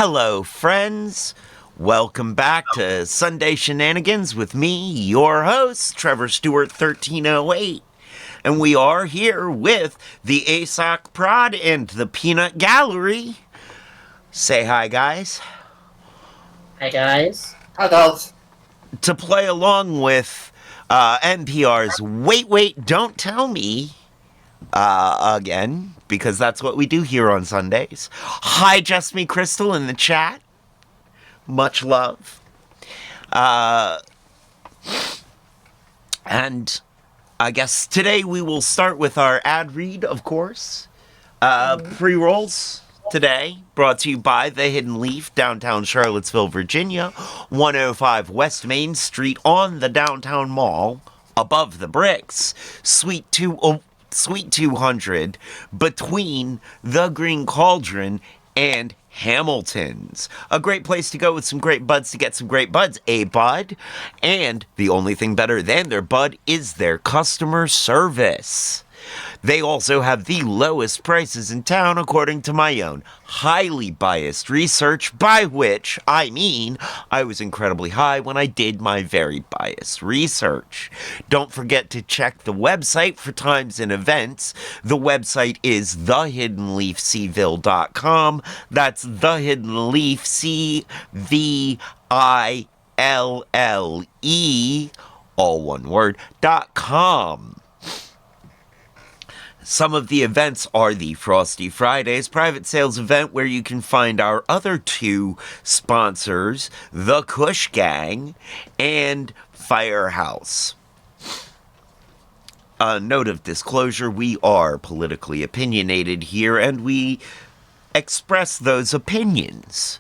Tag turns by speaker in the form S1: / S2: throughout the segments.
S1: Hello, friends. Welcome back to Sunday Shenanigans with me, your host, Trevor Stewart 1308. And we are here with the ASOC Prod and the Peanut Gallery. Say hi, guys.
S2: Hi, guys.
S3: Hi, dogs.
S1: To play along with NPR's Wait, Don't Tell Me again, because that's what we do here on Sundays. Hi, Just Me Crystal in the chat. Much love. And I guess today we will start with our ad read, of course. Pre-rolls today, brought to you by The Hidden Leaf, downtown Charlottesville, Virginia, 105 West Main Street on the downtown mall, above the bricks, Suite 200, between the Green Cauldron and Hamilton's. A great place to go with some great buds to get some great buds, bud? And the only thing better than their bud is their customer service. They also have the lowest prices in town according to my own highly biased research, by which I mean I was incredibly high when I did my very biased research. Don't forget to check the website for times and events. The website is thehiddenleafcville.com. That's thehiddenleafcville, all one word, .com. Some of the events are the Frosty Fridays private sales event, where you can find our other two sponsors, the Kush Gang and Firehouse. A note of disclosure, we are politically opinionated here, and we express those opinions.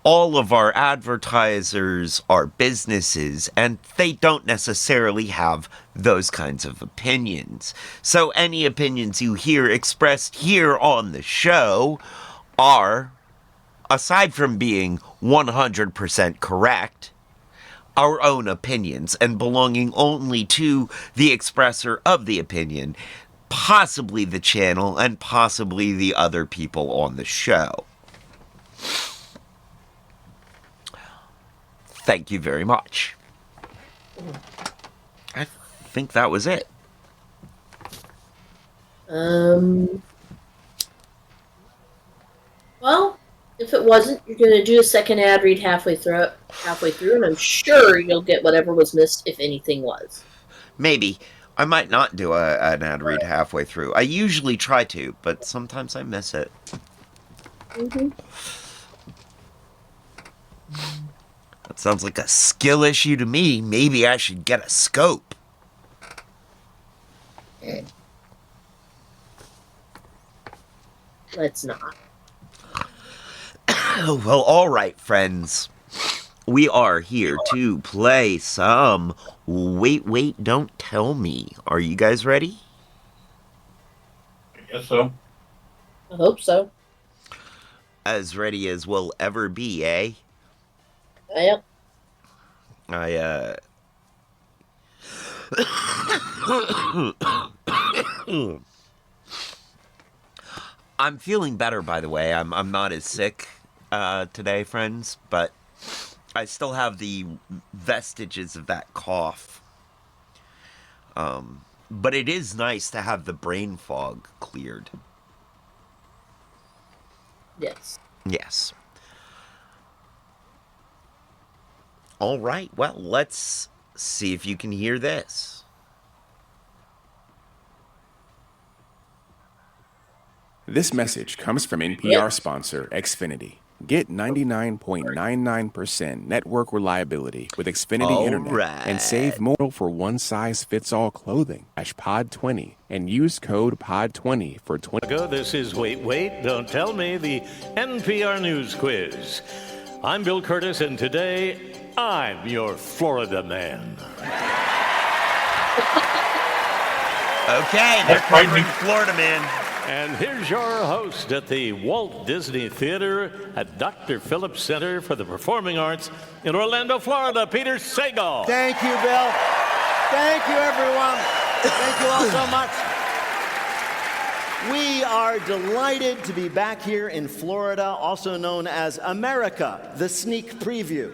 S1: All of our advertisers are businesses, and they don't necessarily have those kinds of opinions. So any opinions you hear expressed here on the show are, aside from being 100% correct, our own opinions and belonging only to the expresser of the opinion, possibly the channel and possibly the other people on the show. Thank you very much. I think that was it.
S2: Well, if it wasn't, you're going to do a second ad read halfway through, and I'm sure you'll get whatever was missed, if anything was.
S1: Maybe. I might not do an ad read halfway through. I usually try to, but sometimes I miss it.
S2: Mm-hmm.
S1: That sounds like a skill issue to me. Maybe I should get a scope.
S2: Let's not.
S1: Well, all right, friends. We are here to play some Wait, Don't Tell Me. Are you guys ready?
S3: I guess so.
S2: I hope so.
S1: As ready as we'll ever be, eh?
S2: Yep.
S1: I'm feeling better, by the way. I'm not as sick today, friends, but I still have the vestiges of that cough. But it is nice to have the brain fog cleared.
S2: Yes.
S1: Yes. All right, well, let's see if you can hear this.
S4: This message comes from NPR sponsor Xfinity. Get 99.99% network reliability with Xfinity Internet and save more for one-size-fits-all clothing. #pod20 and use code POD20 for 20.
S5: This is Wait, Don't Tell Me, the NPR News Quiz. I'm Bill Curtis, and today I'm your Florida man.
S1: Okay, they're covering Florida man.
S5: And here's your host at the Walt Disney Theater at Dr. Phillips Center for the Performing Arts in Orlando, Florida, Peter Sagal.
S6: Thank you, Bill. Thank you, everyone. Thank you all so much.
S3: We are delighted to be back here in Florida, also known as America, the sneak preview.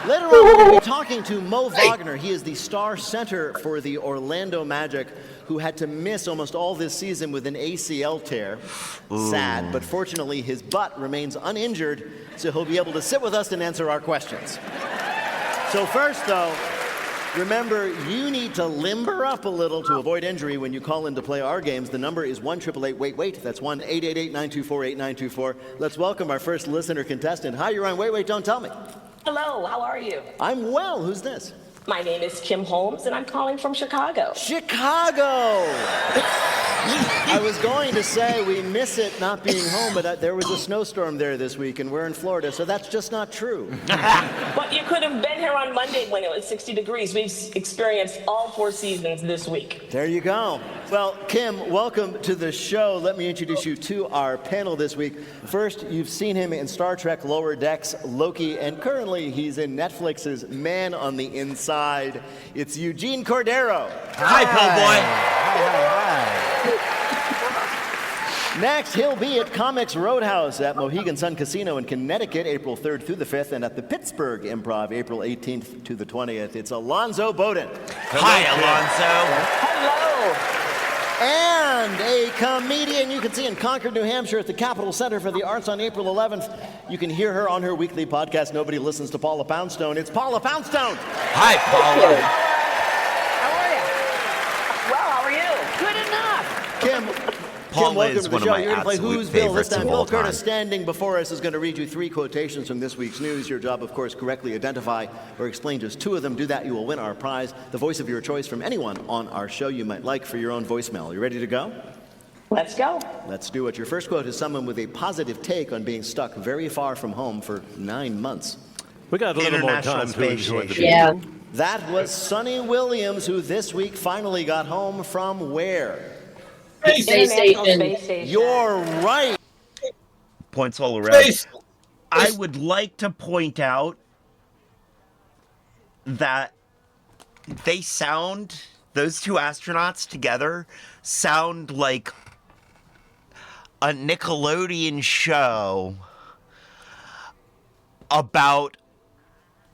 S3: Later on, we're going to be talking to Moe Wagner. He is the star center for the Orlando Magic, who had to miss almost all this season with an ACL tear. Sad, but fortunately, his butt remains uninjured, so he'll be able to sit with us and answer our questions. So first, though, remember, you need to limber up a little to avoid injury when you call in to play our games. The number is 1-888-WAIT-WAIT. That's 1-888-924-8924. Let's welcome our first listener contestant. Hi, you're on Wait, Wait, Don't Tell Me.
S6: Hello, how are you?
S3: I'm well. Who's this?
S6: My name is Kim Holmes, and I'm calling from Chicago.
S3: Chicago! I was going to say we miss it not being home, but there was a snowstorm there this week, and we're in Florida, so that's just not true.
S6: But you could have been here on Monday when it was 60 degrees. We've experienced all 4 seasons this week.
S3: There you go. Well, Kim, welcome to the show. Let me introduce you to our panel this week. First, you've seen him in Star Trek Lower Decks, Loki, and currently he's in Netflix's Man on the Inside. It's Eugene Cordero.
S1: Hi, Paul Boy.
S3: Hi. Next, he'll be at Comics Roadhouse at Mohegan Sun Casino in Connecticut, April 3rd through the 5th, and at the Pittsburgh Improv, April 18th to the 20th. It's Alonzo Bowden.
S1: Hi, Alonzo.
S6: Hello.
S3: And a comedian you can see in Concord, New Hampshire at the Capitol Center for the Arts on April 11th. You can hear her on her weekly podcast, Nobody Listens to Paula Poundstone. It's Paula Poundstone.
S1: Hi, Paula.
S6: How are you? Well, how are you? Good enough.
S3: Kim,
S1: Paula
S3: welcome
S1: is
S3: to the
S1: one of
S3: show.
S1: my
S3: You're going to play
S1: absolute
S3: Who's Bill this
S1: favorites
S3: time.
S1: of all
S3: Bill Curtis,
S1: time.
S3: standing before us, is going to read you 3 quotations from this week's news. Your job, of course, correctly identify or explain just 2 of them. Do that, you will win our prize, the voice of your choice from anyone on our show you might like for your own voicemail. You ready to go?
S6: Let's go.
S3: Let's do it. Your first quote is someone with a positive take on being stuck very far from home for 9 months.
S5: We got a little more
S1: International
S5: time to
S1: Space
S5: enjoy the
S1: Station.
S2: Yeah.
S3: That was Sonny Williams, who this week finally got home from where?
S2: Space
S6: International
S2: Station.
S6: Space Station.
S3: You're right.
S1: Points all around. I would like to point out that those 2 astronauts together sound like a Nickelodeon show about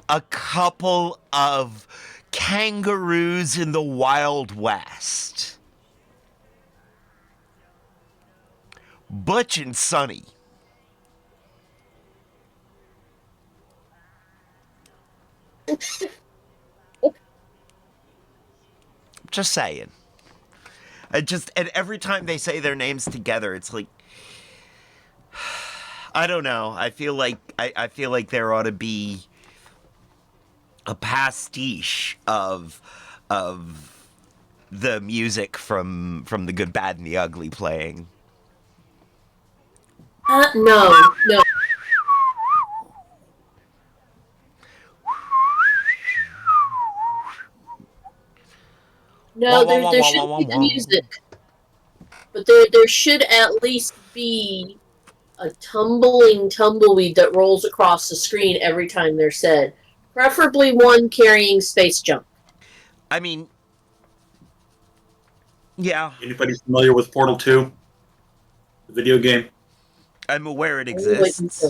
S1: a couple of kangaroos in the Wild West. Butch and Sunny. Just saying. And every time they say their names together, it's like, I don't know. I feel like there ought to be a pastiche of the music from The Good, Bad, and the Ugly playing.
S2: No. No, there shouldn't be the music. But there should at least be a tumbling tumbleweed that rolls across the screen every time they're said. Preferably one carrying space junk.
S1: I mean, yeah.
S7: Anybody familiar with Portal 2? The video game?
S1: I'm aware it exists.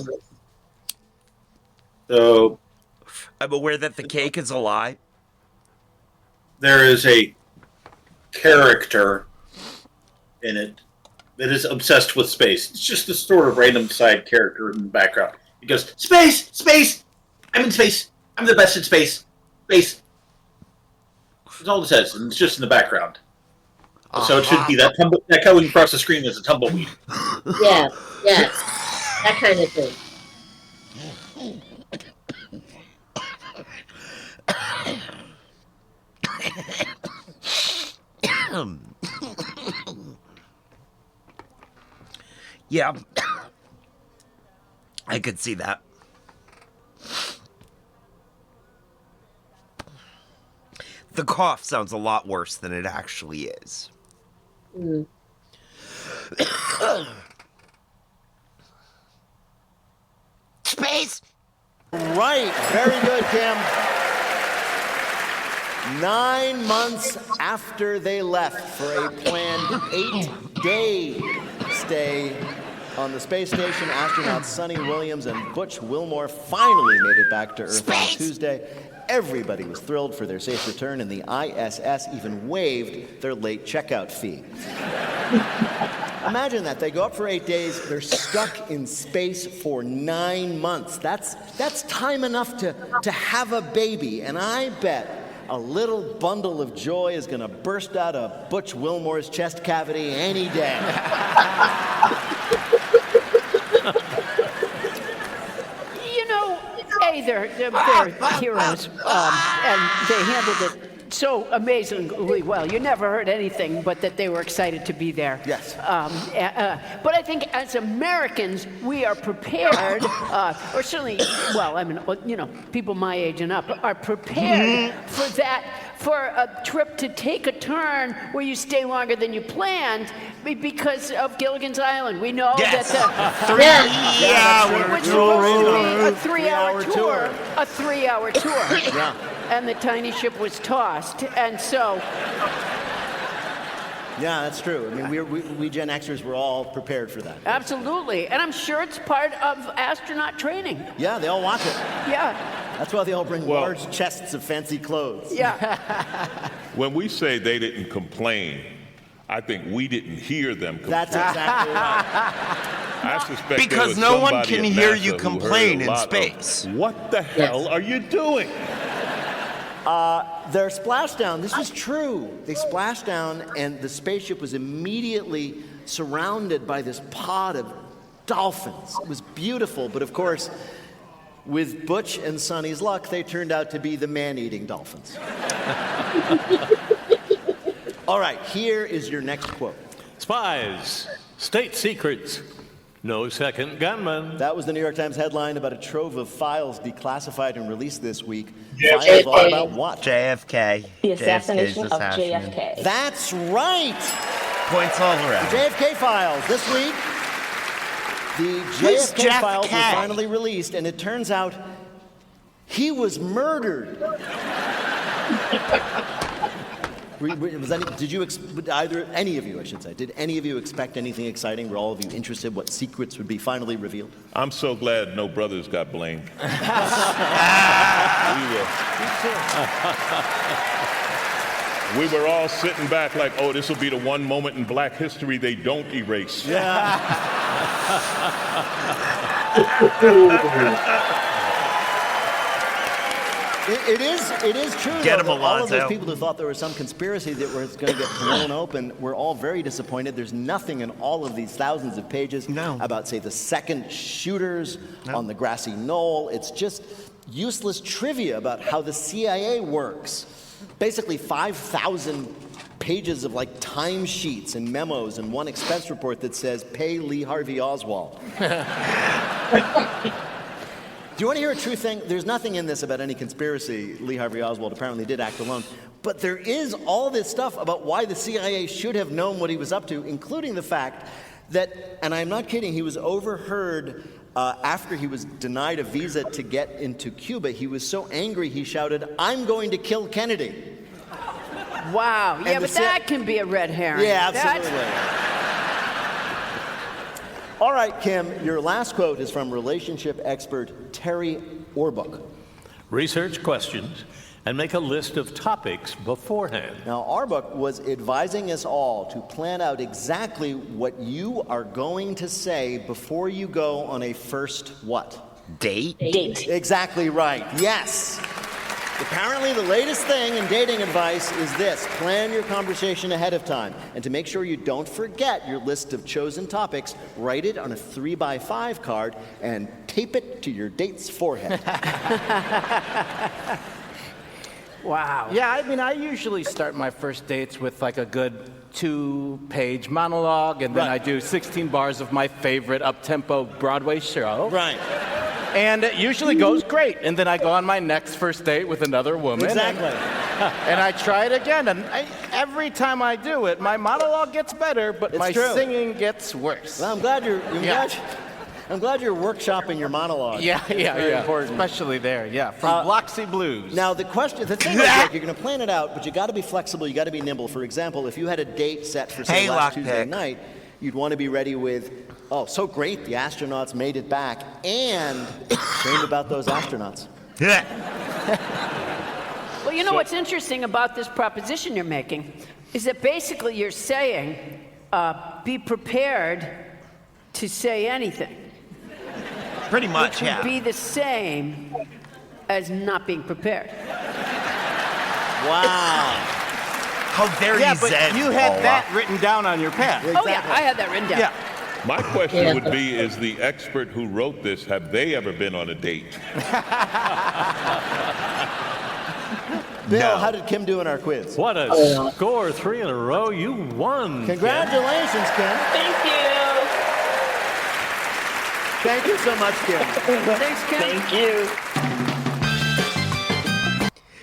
S7: So
S1: I'm aware that the cake is a lie.
S7: there is a character in it that is obsessed with space. It's just this sort of random side character in the background. He goes, "Space! Space! I'm in space! I'm the best in space! Space!" That's all it says, and it's just in the background. So it should be that going across the screen is a tumbleweed.
S2: Yeah, yes. That kind of thing.
S1: Yeah. I could see that. The cough sounds a lot worse than it actually is.
S2: Mm.
S1: Space!
S3: Right. Very good, Kim. 9 months after they left for a planned 8-day stay on the space station, astronauts Sonny Williams and Butch Wilmore finally made it back to Earth on Tuesday. Everybody was thrilled for their safe return, and the ISS even waived their late checkout fee. Imagine that. They go up for 8 days. They're stuck in space for 9 months. That's time enough to have a baby. And I bet a little bundle of joy is going to burst out of Butch Wilmore's chest cavity any day.
S8: They're heroes, and they handled it so amazingly well. You never heard anything but that they were excited to be there.
S3: Yes.
S8: But I think as Americans, we are prepared, or certainly, well, I mean, people my age and up are prepared for that, for a trip to take a turn where you stay longer than you planned because of Gilligan's Island. We know that which was supposed to be a 3-hour tour. A 3-hour tour.
S3: Yeah.
S8: And the tiny ship was tossed, and so...
S3: Yeah, that's true. I mean, we Gen Xers were all prepared for that.
S8: Absolutely, and I'm sure it's part of astronaut training.
S3: Yeah, they all watch it.
S8: Yeah.
S3: That's why they all bring large chests of fancy clothes.
S8: Yeah.
S9: When we say they didn't complain, I think we didn't hear them complain.
S3: That's exactly right.
S9: I suspect
S1: because no one can hear you complain in space.
S9: What the hell are you doing?
S3: Their splashdown, this was true. They splashed down, and the spaceship was immediately surrounded by this pod of dolphins. It was beautiful, but of course, with Butch and Sonny's luck, they turned out to be the man-eating dolphins. All right, here is your next quote.
S5: Spies, state secrets, no second gunman.
S3: That was the New York Times headline about a trove of files declassified and released this week.
S7: JFK.
S3: Files all about what?
S1: JFK.
S6: The assassination
S1: JFK's
S6: of
S1: assassination.
S6: JFK.
S3: That's right.
S1: Points all around.
S3: The JFK files this week. The
S1: Who's
S3: JFK
S1: Jeff
S3: files
S1: K?
S3: were finally released, and it turns out he was murdered. Any of you, I should say, did any of you expect anything exciting? Were all of you interested what secrets would be finally revealed?
S9: I'm so glad no brothers got blamed. We were all sitting back like, oh, this will be the one moment in Black history they don't erase.
S3: Yeah. It is true
S1: Get
S3: though,
S1: him,
S3: that all of those
S1: Alonzo.
S3: people who thought there was some conspiracy that was going to get blown open were all very disappointed. There's nothing in all of these thousands of pages about, say, the second shooters on the grassy knoll. It's just useless trivia about how the CIA works. Basically 5,000 pages of like timesheets and memos and one expense report that says, pay Lee Harvey Oswald. Do you want to hear a true thing? There's nothing in this about any conspiracy. Lee Harvey Oswald apparently did act alone. But there is all this stuff about why the CIA should have known what he was up to, including the fact that, and I'm not kidding, he was overheard after he was denied a visa to get into Cuba. He was so angry he shouted, "I'm going to kill Kennedy."
S8: Wow. Yeah, but that can be a red herring.
S3: Yeah, absolutely. All right, Kim, your last quote is from relationship expert Terry Orbuck.
S5: Research questions and make a list of topics beforehand.
S3: Now, Orbuck was advising us all to plan out exactly what you are going to say before you go on a first what?
S1: Date?
S6: Date.
S3: Exactly right. Yes. Apparently, the latest thing in dating advice is this: plan your conversation ahead of time. And to make sure you don't forget your list of chosen topics, write it on a 3x5 card and tape it to your date's forehead.
S8: Wow.
S10: Yeah, I mean, I usually start my first dates with like a good 2-page monologue, and then I do 16 bars of my favorite up-tempo Broadway show.
S3: Right.
S10: And it usually goes great. And then I go on my next first date with another woman.
S3: Exactly.
S10: And I try it again. And every time I do it, my monologue gets better, but my singing gets worse.
S3: Well, I'm glad you're I'm glad you're workshopping your monologue.
S10: Yeah.
S3: Important.
S10: Especially there, yeah. From Bloxy Blues.
S3: Now, the thing is, like, you're going to plan it out, but you got to be flexible. You got to be nimble. For example, if you had a date set for, say, last Tuesday night, you'd want to be ready with, oh, so great, the astronauts made it back, and shame about those astronauts.
S8: Well, you know what's interesting about this proposition you're making is that basically you're saying, be prepared to say anything.
S1: Pretty much,
S8: which would be the same as not being prepared.
S3: Wow.
S1: How very
S10: but
S1: zen,
S10: you had
S1: Paula.
S10: that written down on your pad.
S3: Exactly.
S8: Oh, yeah, I had that written down.
S10: Yeah.
S9: My question would be, is the expert who wrote this, have they ever been on a date?
S3: Bill, how did Kim do in our quiz?
S5: What a score, 3 in a row. You won.
S3: Congratulations, Kim.
S6: Thank you.
S3: Thank you so much, Kim.
S8: Thanks, Kim.
S6: Thank you.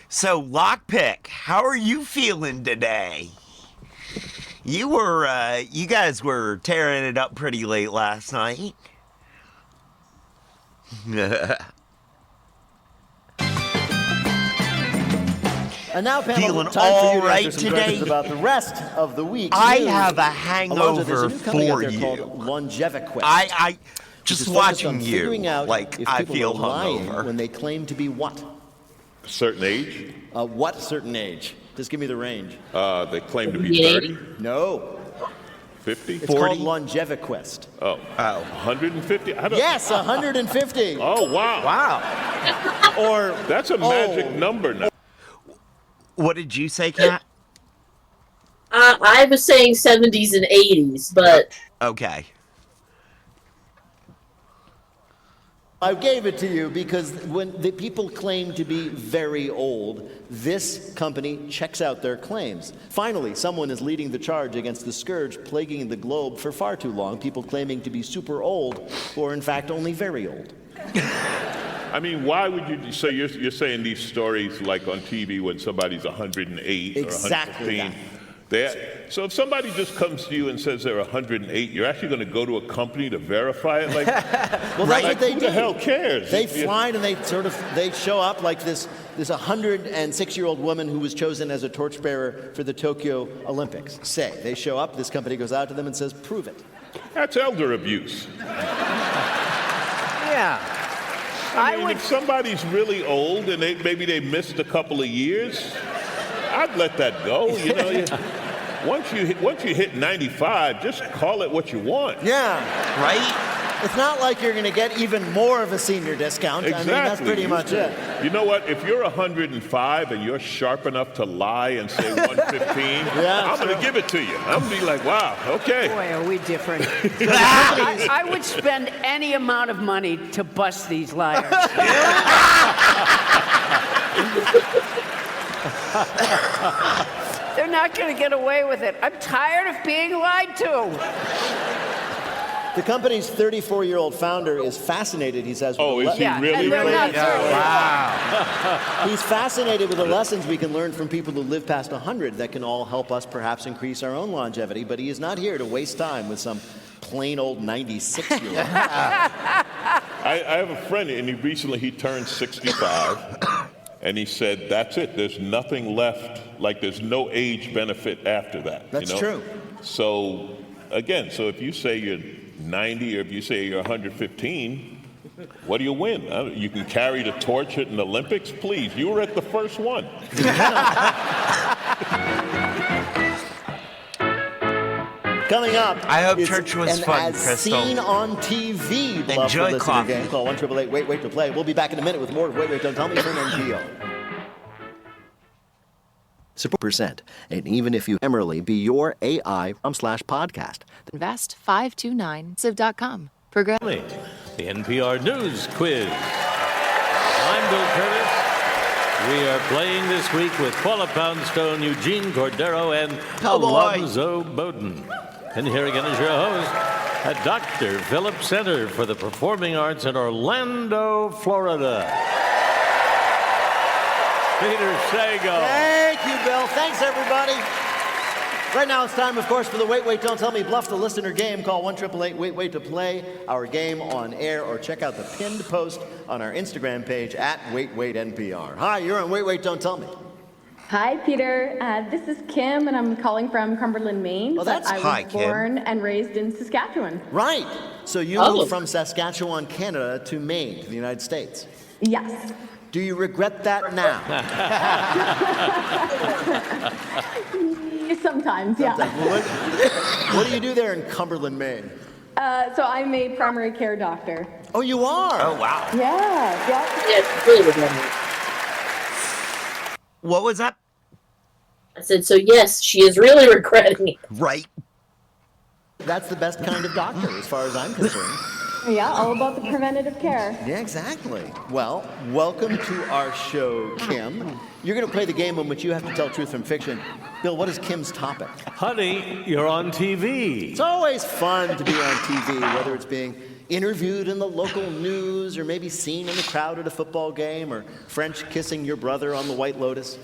S1: So, Lockpick, how are you feeling today? You guys were tearing it up pretty late last night.
S3: And now, panel,
S1: Feeling
S3: time for you
S1: all
S3: to
S1: right
S3: answer some
S1: today?
S3: questions about the rest of the week.
S1: I have a hangover
S3: There's a new company out
S1: for
S3: there
S1: you.
S3: called Longeviquest.
S1: I
S3: which
S1: just
S3: is focused on
S1: watching you,
S3: figuring out
S1: like,
S3: if
S1: I
S3: people
S1: feel
S3: are lying
S1: hungover.
S3: when they claim to be what?
S9: A certain age?
S3: What certain age? Just give me the range.
S9: They claim to be 30,
S3: No.
S9: 50?
S3: It's called Longeviquest.
S9: Oh. 150? I don't,
S3: Yes, 150.
S9: Oh, wow.
S3: Wow. Or
S9: That's a magic number now.
S1: What did you say, Kat?
S2: I was saying 70s and 80s, but
S1: Okay.
S3: I gave it to you because when the people claim to be very old, this company checks out their claims. Finally, someone is leading the charge against the scourge plaguing the globe for far too long, people claiming to be super old, or in fact only very old.
S9: I mean, why would you? So you're saying these stories like on TV when somebody's 108
S3: Exactly
S9: or 115? So if somebody just comes to you and says they're 108, you're actually going to go to a company to verify it? Like,
S3: Well, that's what they
S9: who
S3: do.
S9: the hell cares?
S3: They fly and they show up like this 106-year-old woman who was chosen as a torchbearer for the Tokyo Olympics. They show up, this company goes out to them and says, prove it.
S9: That's elder abuse.
S10: Yeah.
S9: I mean, if somebody's really old and maybe they missed a couple of years, I'd let that go. You know, once you hit 95, just call it what you want.
S3: Yeah, right? It's not like you're going to get even more of a senior discount.
S9: Exactly.
S3: I mean, that's pretty much it.
S9: You know what? If you're 105 and you're sharp enough to lie and say 115, I'm going to give it to you. I'm going to be like, wow, okay.
S8: Boy, are we different. I would spend any amount of money to bust these liars. They're not going to get away with it. I'm tired of being lied to.
S3: The company's 34-year-old founder is fascinated, he says.
S9: Oh, is he really?
S8: And they're not
S10: Wow.
S3: He's fascinated with the lessons we can learn from people who live past 100 that can all help us perhaps increase our own longevity, but he is not here to waste time with some plain old 96-year-old.
S9: I have a friend, and he turned 65, and he said, that's it. There's nothing left. Like, there's no age benefit after that.
S3: That's true.
S9: So, again, if you say you're 90 or if you say you're 115, what do you win? You can carry the torch at an Olympics? Please, you were at the first one.
S3: Coming up,
S1: I hope
S3: is
S1: church was
S3: an
S1: fun,
S3: as
S1: Crystal.
S3: seen on TV.
S1: Enjoy
S3: listener
S1: coffee.
S3: game. Call 1-888-WAIT to play. We'll be back in a minute with more Wait, Don't Tell Me from NPR. Percent, and even if you Emerly be your AI/podcast.
S11: Invest 529civ.com. Progress.
S5: The NPR News Quiz. I'm Bill Curtis. We are playing this week with Paula Poundstone, Eugene Cordero, and Alonzo Bowden. And here again is your host, at Dr. Philip Center for the Performing Arts in Orlando, Florida, Peter Sagal.
S3: Thank you, Bill. Thanks, everybody. Right now it's time, of course, for the Wait, Wait, Don't Tell Me Bluff the Listener game. Call 1-888-WAIT-WAIT to play our game on air, or check out the pinned post on our Instagram page at WaitWaitNPR. Hi, you're on Wait, Wait, Don't Tell Me.
S12: Hi, Peter. This is Kim, and I'm calling from Cumberland, Maine.
S3: Well, that's
S12: but I was
S3: hi, Kim.
S12: born and raised in Saskatchewan.
S3: Right. So you moved from Saskatchewan, Canada, to Maine, to the United States.
S12: Yes.
S3: Do you regret that now?
S12: Sometimes, yeah.
S3: Well, what do you do there in Cumberland, Maine?
S12: So I'm a primary care doctor.
S3: Oh, you are?
S1: Oh, wow.
S12: Yeah.
S2: Yes, really regretting it.
S1: What was that?
S2: I said, so yes, she is really regretting it.
S1: Right.
S3: That's the best kind of doctor, as far as I'm concerned.
S12: Yeah, all about the preventative care.
S3: Yeah, exactly. Well, welcome to our show, Kim. You're going to play the game in which you have to tell truth from fiction. Bill, what is Kim's topic?
S5: Honey, you're on TV.
S3: It's always fun to be on TV, whether it's being interviewed in the local news, or maybe seen in the crowd at a football game, or French kissing your brother on the White Lotus.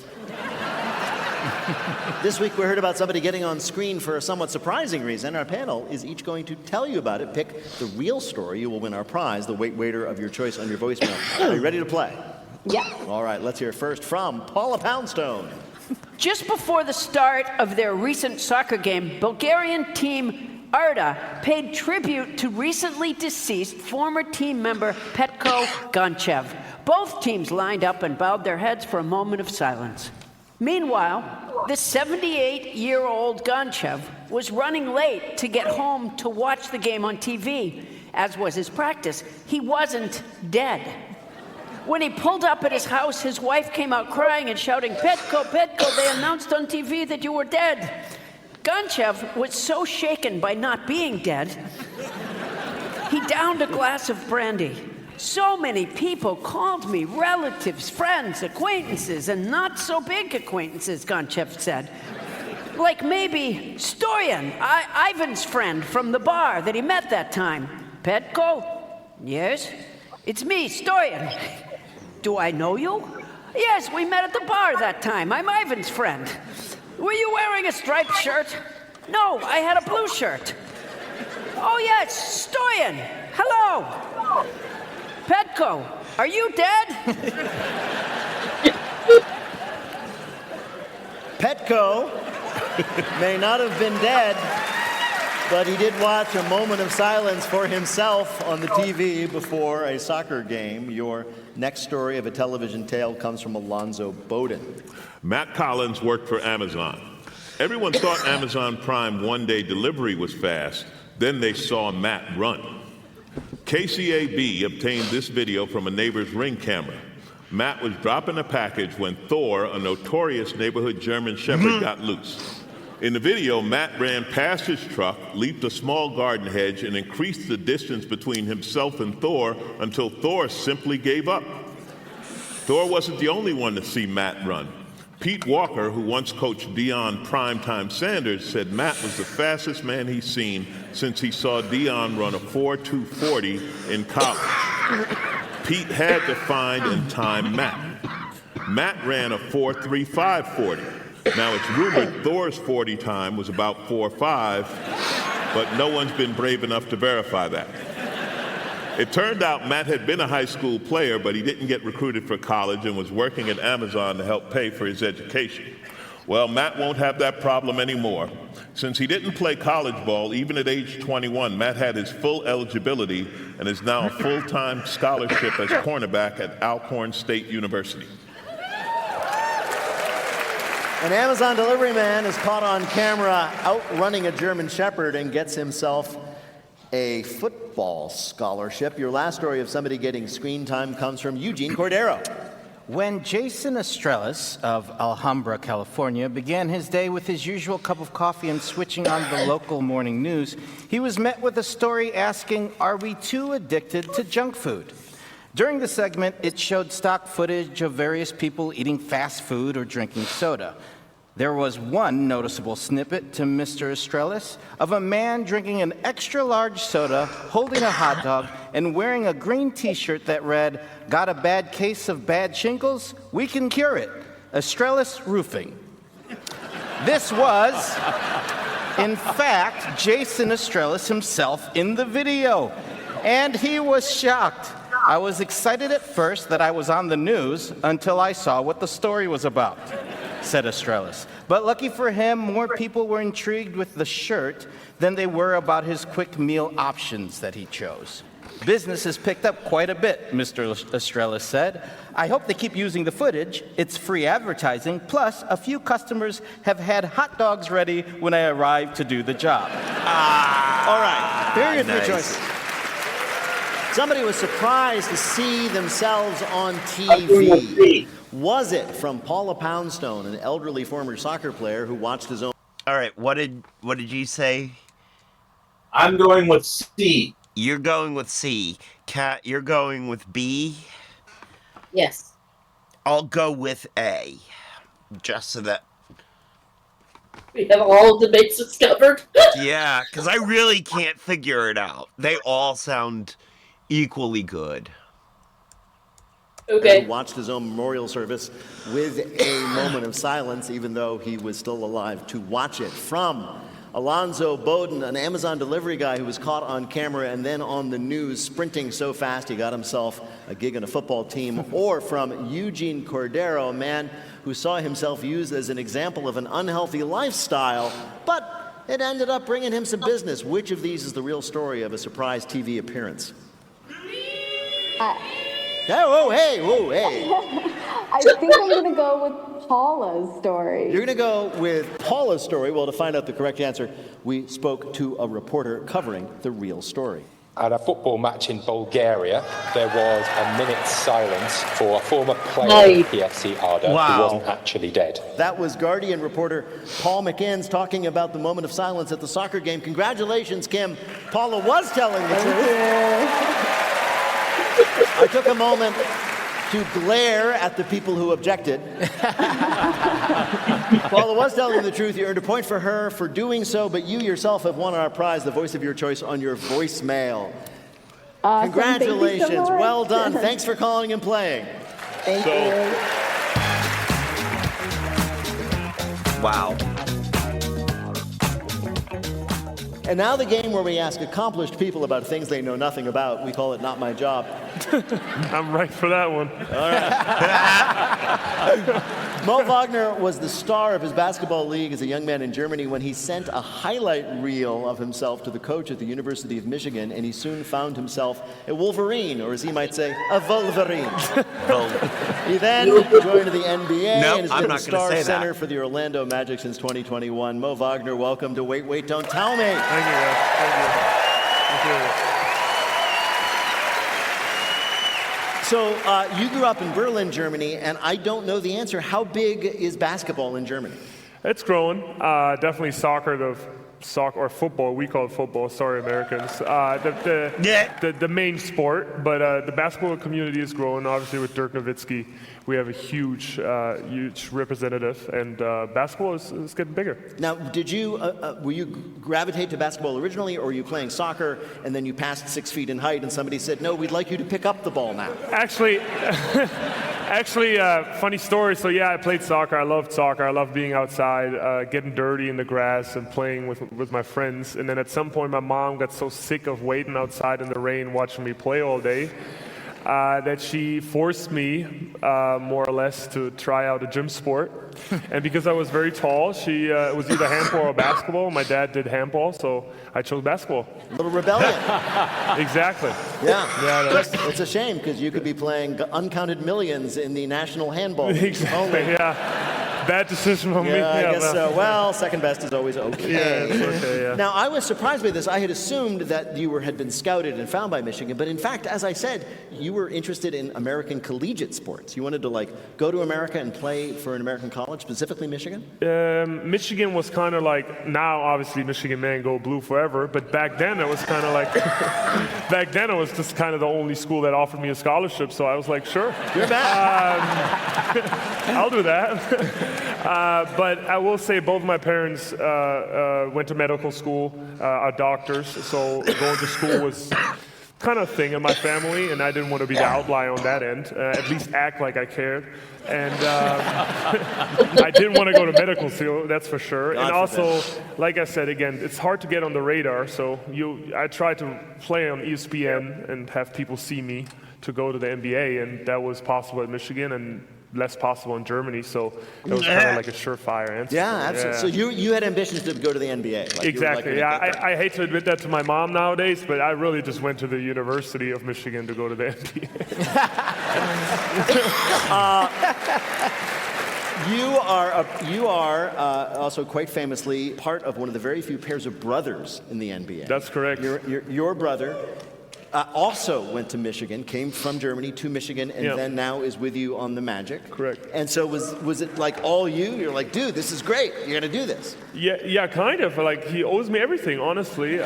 S3: This week we heard about somebody getting on screen for a somewhat surprising reason. Our panel is each going to tell you about it. Pick the real story. You will win our prize, the Wait Waiter of your choice on your voicemail. Are you ready to play?
S12: Yeah.
S3: All right, let's hear first from Paula Poundstone.
S8: Just before the start of their recent soccer game, Bulgarian team Arda paid tribute to recently deceased former team member Petko Gonchev. Both teams lined up and bowed their heads for a moment of silence. Meanwhile, the 78-year-old Gonchev was running late to get home to watch the game on TV. As was his practice, he wasn't dead. When he pulled up at his house, his wife came out crying and shouting, "Petko, Petko, they announced on TV that you were dead." Gonchev was so shaken by not being dead, he downed a glass of brandy. So many people called me, relatives, friends, acquaintances, and not so big acquaintances, Gonchev said. Like maybe Stoyan, Ivan's friend from the bar that he met that time. Petko? Yes? It's me, Stoyan. Do I know you? Yes, we met at the bar that time. I'm Ivan's friend. Were you wearing a striped shirt? No, I had a blue shirt. Oh yes, Stoyan. Hello. Petko, are you dead?
S3: Petko may not have been dead, but he did watch a moment of silence for himself on the TV before a soccer game. Your next story of a television tale comes from Alonzo Bowden.
S9: Matt Collins worked for Amazon. Everyone thought Amazon Prime one-day delivery was fast. Then they saw Matt run. KCAB obtained this video from a neighbor's Ring camera. Matt was dropping a package when Thor, a notorious neighborhood German Shepherd, got loose. In the video, Matt ran past his truck, leaped a small garden hedge, and increased the distance between himself and Thor until Thor simply gave up. Thor wasn't the only one to see Matt run. Pete Walker, who once coached Deion Primetime Sanders, said Matt was the fastest man he's seen since he saw Deion run a 4.240 in college. Pete had to find and time Matt. Matt ran a 4.3540. Now, it's rumored Thor's 40 time was about 4.5, but no one's been brave enough to verify that. It turned out Matt had been a high school player, but he didn't get recruited for college and was working at Amazon to help pay for his education. Well, Matt won't have that problem anymore. Since he didn't play college ball, even at age 21, Matt had his full eligibility and is now a full-time scholarship as cornerback at Alcorn State University.
S3: An Amazon delivery man is caught on camera outrunning a German Shepherd and gets himself a football scholarship. Your last story of somebody getting screen time comes from Eugene Cordero.
S10: When Jason Estrellas of Alhambra, California, began his day with his usual cup of coffee and switching on the local morning news, he was met with a story asking, "Are we too addicted to junk food?" During the segment, it showed stock footage of various people eating fast food or drinking soda. There was one noticeable snippet to Mr. Estrellas of a man drinking an extra-large soda, holding a hot dog, and wearing a green T-shirt that read, "Got a bad case of bad shingles? We can cure it. Estrellas Roofing." This was, in fact, Jason Estrellas himself in the video. And he was shocked. I was excited at first that I was on the news until I saw what the story was about, said Estrellas. But lucky for him, more people were intrigued with the shirt than they were about his quick meal options that he chose. Business has picked up quite a bit, Mr. Estrellas said. I hope they keep using the footage. It's free advertising. Plus, a few customers have had hot dogs ready when I arrived to do the job.
S3: All right, here are your three
S1: nice.
S3: choices. Somebody was surprised to see themselves on TV. Was it from Paula Poundstone, an elderly former soccer player who watched his own...
S1: All right, what did you say?
S7: I'm going with C.
S1: You're going with C. Kat, you're going with B.
S2: Yes.
S1: I'll go with A. Just so that...
S2: We have all of the basics covered.
S1: Yeah, because I really can't figure it out. They all sound equally good.
S2: Okay.
S3: He watched his own memorial service with a moment of silence, even though he was still alive to watch it. From Alonzo Bowden, an Amazon delivery guy who was caught on camera and then on the news sprinting so fast he got himself a gig on a football team. Or from Eugene Cordero, a man who saw himself used as an example of an unhealthy lifestyle, but it ended up bringing him some business. Which of these is the real story of a surprise TV appearance? Whoa, hey.
S12: I think I'm going to go with Paula's story.
S3: You're going to go with Paula's story. Well, to find out the correct answer, we spoke to a reporter covering the real story.
S13: At a football match in Bulgaria, there was a minute's silence for a former player of PFC Arda who wasn't actually dead.
S3: That was Guardian reporter Paul McInnes talking about the moment of silence at the soccer game. Congratulations, Kim. Paula was telling the truth. I took a moment to glare at the people who objected. Paula was telling the truth. You earned a point for her for doing so, but you yourself have won our prize, the voice of your choice, on your voicemail.
S12: Awesome.
S3: Congratulations.
S12: Thank you so much.
S3: Well done. Thanks for calling and playing.
S12: Thank you.
S1: Wow.
S3: And now the game where we ask accomplished people about things they know nothing about. We call it Not My Job.
S14: I'm right for that one.
S3: All right. Moe Wagner was the star of his basketball league as a young man in Germany when he sent a highlight reel of himself to the coach at the University of Michigan, and he soon found himself a Wolverine, or as he might say, a Wolverine. He then joined the NBA and has been the star center for the Orlando Magic since 2021. Moe Wagner, welcome to Wait, Wait, Don't Tell Me.
S14: Thank you, guys. Thank you.
S3: So you grew up in Berlin, Germany, and I don't know the answer. How big is basketball in Germany?
S14: It's growing. Definitely soccer, or football. We call it football. Sorry, Americans. The main sport, but the basketball community is growing. Obviously, with Dirk Nowitzki, we have a huge representative, and basketball is getting bigger.
S3: Now, were you gravitate to basketball originally, or were you playing soccer and then you passed 6 feet in height and somebody said, no, we'd like you to pick up the ball now?
S14: Actually, funny story. So yeah, I played soccer. I loved soccer. I loved being outside, getting dirty in the grass and playing with my friends. And then at some point, my mom got so sick of waiting outside in the rain watching me play all day that she forced me, more or less, to try out a gym sport. And because I was very tall, it was either handball or basketball. My dad did handball, so I chose basketball.
S3: A little rebellion.
S14: Exactly.
S3: Yeah. It's a shame because you could be playing uncounted millions in the national handball league.
S14: Exactly. Yeah. Bad decision on me.
S3: Yeah, I guess so. Well, second best is always okay.
S14: Yeah, it's okay, yeah.
S3: Now, I was surprised by this. I had assumed that you had been scouted and found by Michigan, but in fact, as I said, you were interested in American collegiate sports. You wanted to go to America and play for an American college, specifically Michigan?
S14: Michigan was kind of like, now obviously Michigan man go blue forever, but back then it was kind of like, back then it was just kind of the only school that offered me a scholarship, so I was like, sure.
S3: You're back.
S14: I'll do that. But I will say both my parents went to medical school, are doctors, so going to school was kind of thing in my family, and I didn't want to be the outlier on that end. At least act like I cared. And I didn't want to go to medical school, that's for sure. And also, like I said, again, it's hard to get on the radar. So I tried to play on ESPN and have people see me to go to the NBA, and that was possible at Michigan and less possible in Germany. So it was kind of like a surefire answer.
S3: Yeah, absolutely. So you had ambitions to go to the NBA. Like
S14: Exactly. I hate to admit that to my mom nowadays, but I really just went to the University of Michigan to go to the NBA.
S3: You are also quite famously part of one of the very few pairs of brothers in the NBA.
S14: That's correct.
S3: Your brother also went to Michigan, came from Germany to Michigan, and then now is with you on the Magic.
S14: Correct.
S3: And so was it like all you? You're like, dude, this is great. You're gonna do this.
S14: Yeah, kind of. Like he owes me everything, honestly.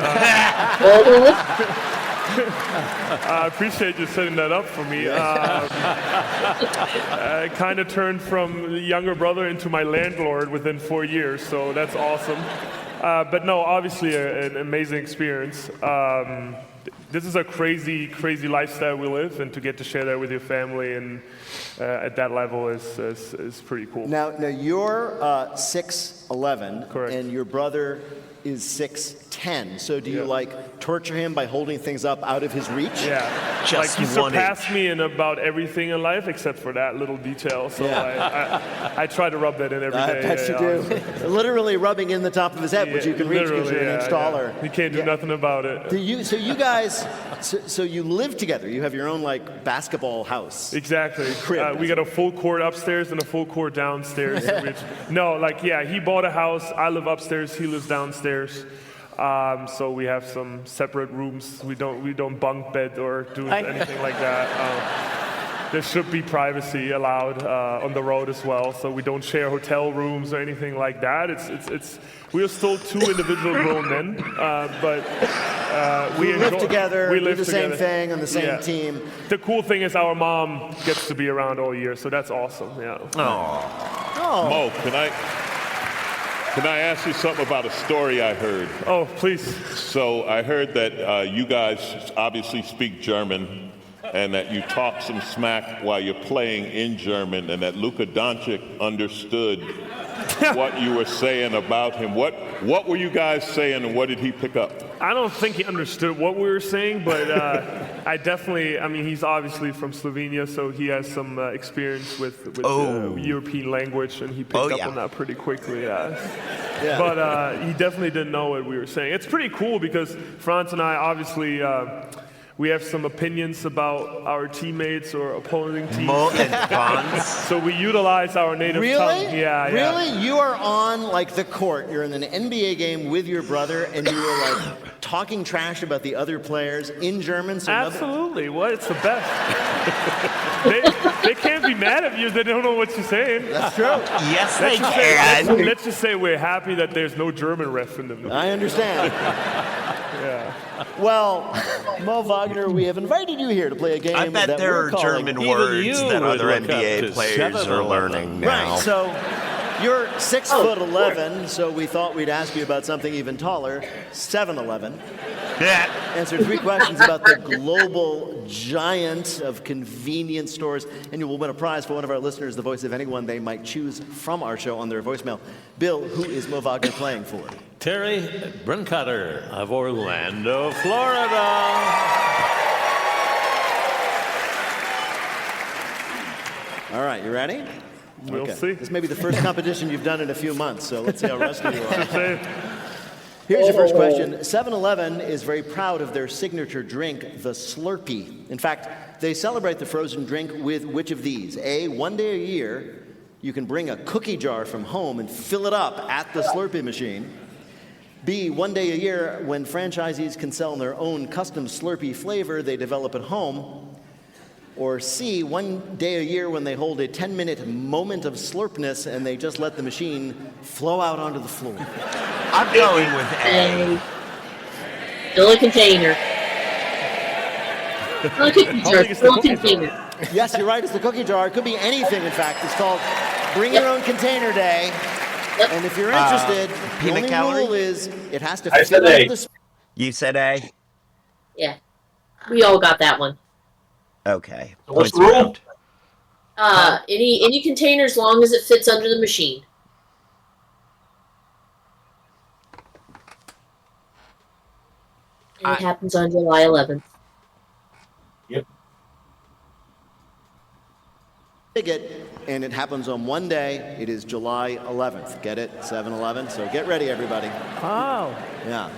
S14: I appreciate you setting that up for me. I kind of turned from the younger brother into my landlord within 4 years, so that's awesome. But no, obviously an amazing experience. This is a crazy, crazy lifestyle we live, and to get to share that with your family and at that level is pretty cool.
S3: Now you're 6'11",
S14: correct,
S3: and your brother is 6'10". So do you like torture him by holding things up out of his reach?
S14: Yeah,
S1: just
S14: like he surpassed me in about everything in life except for that little detail. So I try to rub that in every day.
S3: I bet you do. Literally rubbing in the top of his head, which you can reach because you're an inch taller.
S14: You can't do nothing about it.
S3: So you guys, so you live together. You have your own like basketball house.
S14: Exactly.
S3: Crib.
S14: We got a full court upstairs and a full court downstairs. He bought a house. I live upstairs. He lives downstairs. So we have some separate rooms. We don't bunk bed or do anything like that. There should be privacy allowed on the road as well. So we don't share hotel rooms or anything like that. We are still two individual grown men, but
S3: we live together.
S14: We live
S3: do the
S14: together.
S3: same thing on the same team.
S14: The cool thing is our mom gets to be around all year, so that's awesome. Yeah.
S9: Mo, can I ask you something about a story I heard?
S14: Oh, please.
S9: So I heard that you guys obviously speak German and that you talk some smack while you're playing in German and that Luka Doncic understood what you were saying about him. What were you guys saying and what did he pick up?
S14: I don't think he understood what we were saying, but he's obviously from Slovenia, so he has some experience with European language, and he picked up on that pretty quickly. But he definitely didn't know what we were saying. It's pretty cool because Franz and I obviously we have some opinions about our teammates or opposing teams.
S1: Mo and Franz.
S14: So we utilize our native tongue. Yeah.
S3: Really? You are on like the court. You're in an NBA game with your brother, and you were like talking trash about the other players in German. So
S14: absolutely. What? It's the best. they can't be mad at you if they don't know what you're saying.
S3: That's true.
S1: Yes, they can.
S14: Let's just say we're happy that there's no German ref in the movie.
S3: I understand.
S14: Yeah.
S3: Well, Moe Wagner, we have invited you here to play a game.
S1: I bet there are German words that other NBA players are learning now.
S3: Right. So you're 6'11", so we thought we'd ask you about something even taller. 7'11".
S1: Yeah.
S3: Answer 3 questions about the global giant of convenience stores, and you will win a prize for one of our listeners, the voice of anyone they might choose from our show on their voicemail. Bill, who is Moe Wagner playing for?
S5: Terry Brincutter of Orlando, Florida.
S3: All right, you ready?
S14: We'll see.
S3: This may be the first competition you've done in a few months, so let's see how rusty you are. Here's your first question. 7-Eleven is very proud of their signature drink, the Slurpee. In fact, they celebrate the frozen drink with which of these? A, one day a year, you can bring a cookie jar from home and fill it up at the Slurpee machine. B, one day a year, when franchisees can sell their own custom Slurpee flavor they develop at home. Or C, one day a year when they hold a 10-minute moment of slurpness and they just let the machine flow out onto the floor.
S1: I'm going with A.
S2: Fill a container. Fill a cookie jar. Fill a container.
S3: Yes, you're right. It's the cookie jar. It could be anything, in fact. It's called Bring Your Own Container Day. Yep. And if you're interested, the only rule is it has to fit into the...
S1: You said A?
S2: Yeah. We all got that one.
S1: Okay.
S7: What's
S1: Points
S7: the rule?
S1: around.
S2: Any container as long as it fits under the machine. And it happens on July 11th.
S7: Yep.
S3: Ticket, and it happens on one day. It is July 11th. Get it? 7-Eleven. So get ready, everybody.
S8: Oh.
S3: Yeah.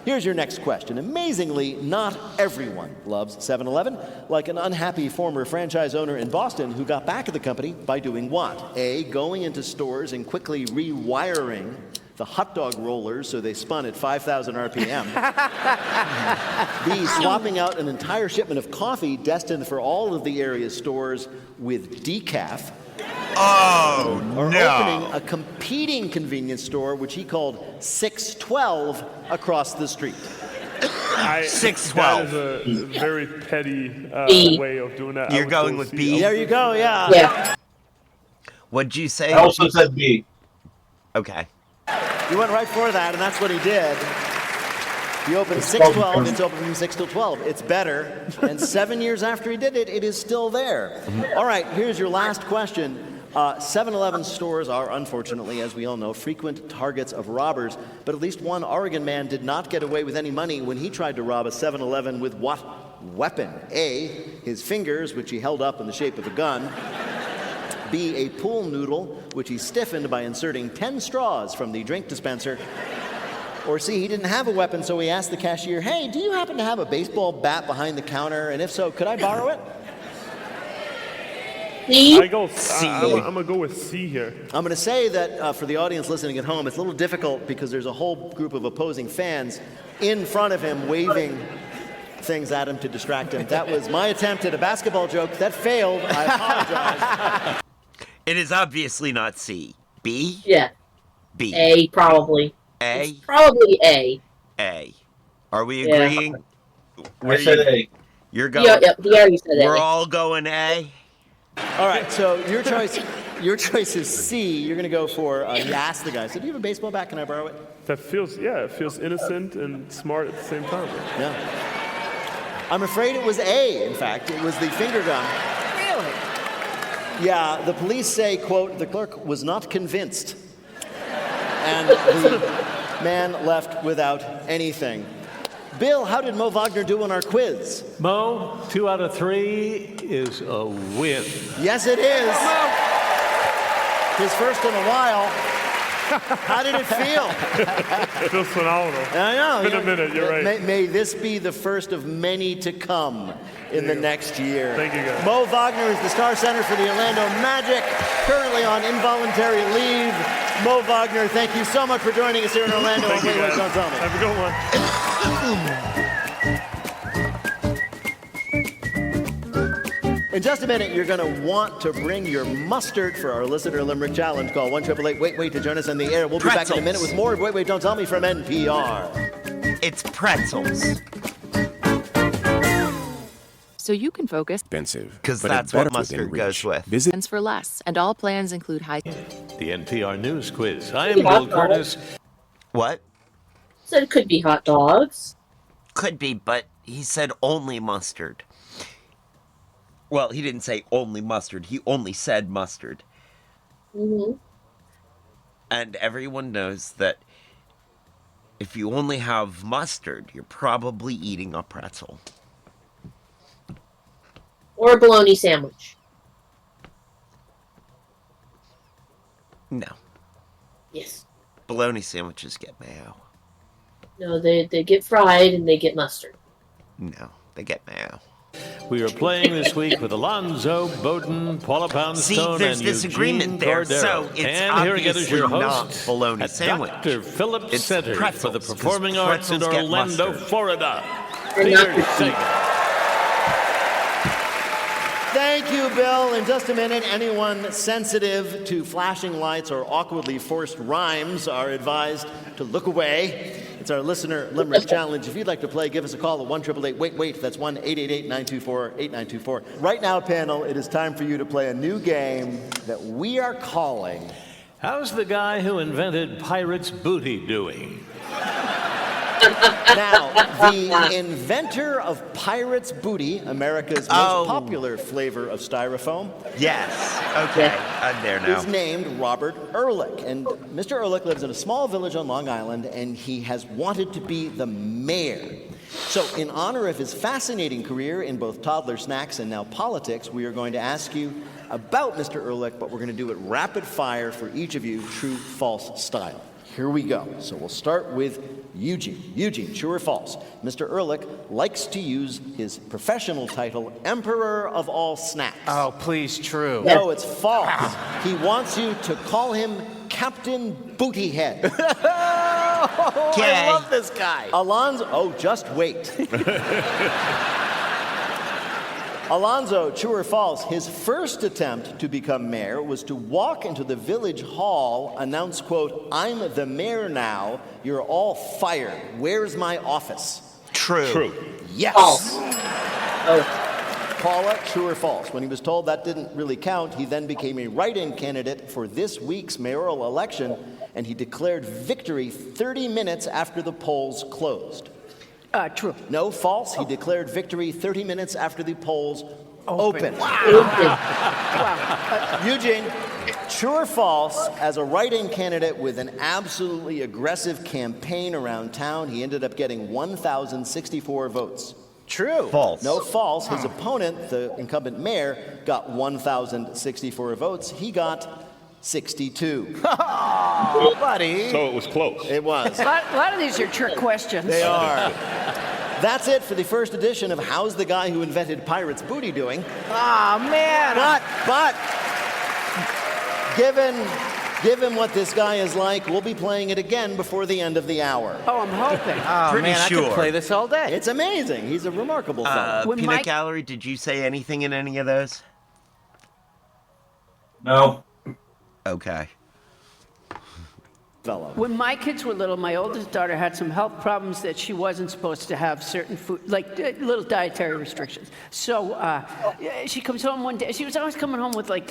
S3: Here's your next question. Amazingly, not everyone loves 7-Eleven, like an unhappy former franchise owner in Boston who got back at the company by doing what? A, going into stores and quickly rewiring the hot dog rollers so they spun at 5,000 RPM. B, swapping out an entire shipment of coffee destined for all of the area's stores with decaf.
S1: Oh,
S3: or
S1: no.
S3: opening a competing convenience store, which he called 612 across the street.
S1: 612.
S14: That is a very petty way of doing that.
S1: You're going with B?
S3: There you go, yeah.
S2: Yeah.
S1: What'd you say?
S7: I also said B.
S1: Okay.
S3: He went right for that, and that's what he did. He opened 612, it's open from 6 till 12. It's better. And 7 years after he did it, it is still there. All right, here's your last question. 7-Eleven stores are, unfortunately, as we all know, frequent targets of robbers. But at least one Oregon man did not get away with any money when he tried to rob a 7-Eleven with what weapon? A, his fingers, which he held up in the shape of a gun. B, a pool noodle, which he stiffened by inserting 10 straws from the drink dispenser. Or C, he didn't have a weapon, so he asked the cashier, hey, do you happen to have a baseball bat behind the counter? And if so, could I borrow it?
S2: C?
S14: I'm going to go with C here.
S3: I'm going to say that for the audience listening at home, it's a little difficult because there's a whole group of opposing fans in front of him waving things at him to distract him. That was my attempt at a basketball joke. That failed. I apologize.
S1: It is obviously not C. B?
S2: Yeah.
S1: B.
S2: A, probably.
S1: A?
S2: It's probably A.
S1: A. Are we
S2: Yeah.
S1: agreeing?
S7: I said A.
S1: You're going.
S2: Yeah, he already said
S1: We're
S2: A.
S1: all going A.
S3: All right, so your choice is C. You're going to go for, he asked the guy, so do you have a baseball bat? Can I borrow it?
S14: That feels innocent and smart at the same time.
S3: Yeah. I'm afraid it was A, in fact. It was the finger gun.
S8: Really?
S3: Yeah, the police say, quote, the clerk was not convinced. And the man left without anything. Bill, how did Moe Wagner do on our quiz?
S5: Mo, 2 out of 3 is a win.
S3: Yes, it is. His first in a while. How did it feel?
S14: It feels phenomenal.
S3: I know.
S14: It's been a minute, you're right.
S3: May this be the first of many to come in the next year.
S14: Thank you, guys.
S3: Moe Wagner is the star center for the Orlando Magic, currently on involuntary leave. Moe Wagner, thank you so much for joining us here in Orlando.
S14: Thank you,
S3: Wait,
S14: guys.
S3: don't tell me.
S14: Have a good one.
S3: In just a minute, you're going to want to bring your mustard for our Listener Limerick Challenge. Call 1-888-WAIT-WAIT to join us on the air. We'll be back in a minute with more of Wait, Wait, Don't Tell Me from NPR.
S1: It's pretzels.
S11: So you can focus.
S4: Expensive.
S1: Because
S4: but
S1: that's
S4: better
S1: what mustard
S4: within
S1: goes
S4: reach.
S1: with.
S4: Visit
S11: Plans for less, and all plans include high.
S5: The NPR News Quiz. I am Bill Curtis.
S1: What?
S2: Said it could be hot dogs.
S1: Could be, but he said only mustard. Well, he didn't say only mustard. He only said mustard.
S2: Mm-hmm.
S1: And everyone knows that if you only have mustard, you're probably eating a pretzel.
S2: Or a bologna sandwich.
S1: No.
S2: Yes.
S1: Bologna sandwiches get mayo.
S2: No, they get fried and they get mustard.
S1: No, they get mayo.
S5: We are playing this week with Alonzo Bowden, Paula Poundstone,
S1: See, there's
S5: and
S1: disagreement
S5: Eugene
S1: there,
S5: Cordero.
S1: so it's
S5: and here again is your
S1: obviously
S5: host,
S1: not bologna
S5: at
S1: sandwich.
S5: Dr. Phillips
S1: It's
S5: Center for
S1: pretzels,
S5: the
S1: 'cause
S5: Performing Arts in
S1: pretzels get
S5: Orlando,
S1: mustard.
S5: Florida.
S2: And
S5: Peter
S2: not
S5: Sagan.
S3: Thank you, Bill. In just a minute, anyone sensitive to flashing lights or awkwardly forced rhymes are advised to look away. It's our Listener Limerick Challenge. If you'd like to play, give us a call at 1-888-WAIT-WAIT. That's 1-888-924-8924. Right now, panel, it is time for you to play a new game that we are calling...
S5: How's the guy who invented Pirate's Booty doing?
S3: Now, the inventor of Pirate's Booty, America's most popular flavor of styrofoam.
S1: Yes. Okay. I'm there now.
S3: Is named Robert Ehrlich. And Mr. Ehrlich lives in a small village on Long Island, and he has wanted to be the mayor. So, in honor of his fascinating career in both toddler snacks and now politics, we are going to ask you about Mr. Ehrlich, but we're going to do it rapid fire for each of you, true, false style. Here we go. So we'll start with Eugene. Eugene, true or false? Mr. Ehrlich likes to use his professional title, Emperor of All Snacks.
S10: Oh, please, true.
S3: No, it's false. He wants you to call him Captain Bootyhead.
S10: I love this guy.
S3: Alonzo, just wait. Alonzo, true or false, his first attempt to become mayor was to walk into the village hall, announce, quote, "I'm the mayor now, you're all fired. Where's my office?"
S1: True.
S9: True.
S3: Yes.
S2: False.
S3: Paula, true or false? When he was told that didn't really count, he then became a write-in candidate for this week's mayoral election, and he declared victory 30 minutes after the polls closed.
S8: True.
S3: No, false. He declared victory 30 minutes after the polls opened.
S8: Wow.
S3: Eugene, true or false, as a write-in candidate with an absolutely aggressive campaign around town, he ended up getting 1,064 votes.
S10: True.
S1: False.
S3: No, false. His opponent, the incumbent mayor, got 1,064 votes. He got 62.
S10: Oh, buddy.
S9: So it was close.
S3: It was.
S8: A lot of these are trick questions.
S3: They are. That's it for the first edition of How's the Guy Who Invented Pirate's Booty Doing?
S10: Oh, man.
S3: But, given what this guy is like, we'll be playing it again before the end of the hour.
S8: Oh, I'm hoping.
S10: Oh,
S1: Pretty
S10: man,
S1: sure.
S10: I could play this all day.
S3: It's amazing. He's a remarkable fellow.
S8: When
S1: Peanut
S8: Mike-
S1: Gallery, did you say anything in any of those?
S7: No.
S1: Okay.
S3: Fellow.
S8: When my kids were little, my oldest daughter had some health problems that she wasn't supposed to have certain food, like little dietary restrictions. So she comes home one day. She was always coming home with like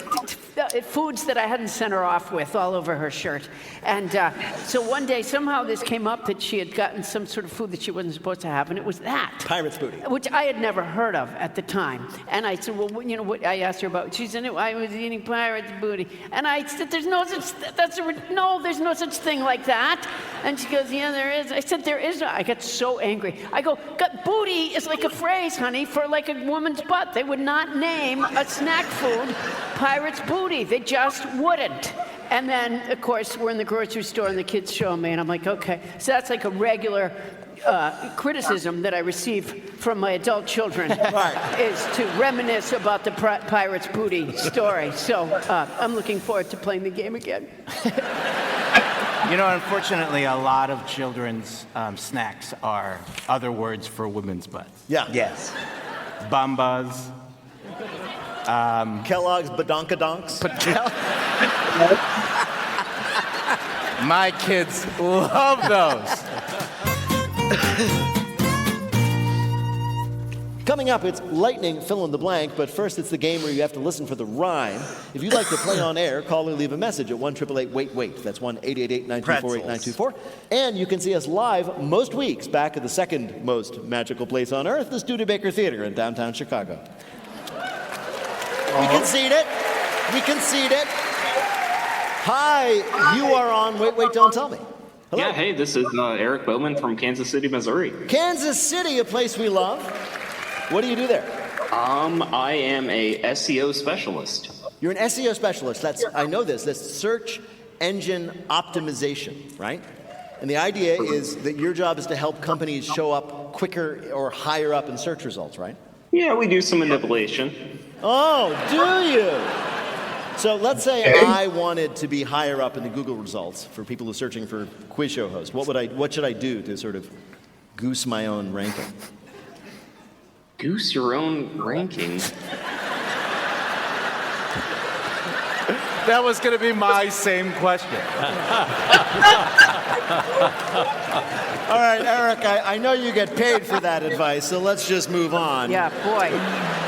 S8: foods that I hadn't sent her off with all over her shirt. And so one day, somehow this came up that she had gotten some sort of food that she wasn't supposed to have, and it was that.
S3: Pirate's Booty.
S8: Which I had never heard of at the time. And I said, well, you know what? I asked her about. She said, I was eating pirate's booty. And I said, there's no such thing like that. And she goes, yeah, there is. I said, there is. I got so angry. I go, booty is like a phrase, honey, for like a woman's butt. They would not name a snack food pirate's booty. They just wouldn't. And then, of course, we're in the grocery store and the kids show me, and I'm like, okay. So that's like a regular criticism that I receive from my adult children is to reminisce about the pirate's booty story. So I'm looking forward to playing the game again.
S10: You know, unfortunately, a lot of children's snacks are other words for women's butts.
S3: Yeah.
S1: Yes.
S10: Bambas.
S3: Kellogg's Badonkadonks.
S10: My kids love those.
S3: Coming up, it's lightning fill in the blank, but first it's the game where you have to listen for the rhyme. If you'd like to play on air, call or leave a message at 1-888-WAIT-WAIT. That's 1-888-924-8924. And you can see us live most weeks back at the second most magical place on earth, the Studebaker Theater in downtown Chicago. We concede it. We concede it. Hi, you are on Wait, Wait, Don't Tell Me. Hello.
S15: Yeah, hey, this is Eric Bowman from Kansas City, Missouri.
S3: Kansas City, a place we love. What do you do there?
S15: I am a SEO specialist.
S3: You're an SEO specialist. I know this. That's search engine optimization, right? And the idea is that your job is to help companies show up quicker or higher up in search results, right?
S15: Yeah, we do some manipulation.
S3: Oh, do you? So let's say I wanted to be higher up in the Google results for people who are searching for quiz show hosts. What should I do to sort of goose my own ranking?
S15: Goose your own ranking?
S10: That was going to be my same question.
S3: All right, Eric, I know you get paid for that advice, so let's just move on.
S8: Yeah, boy.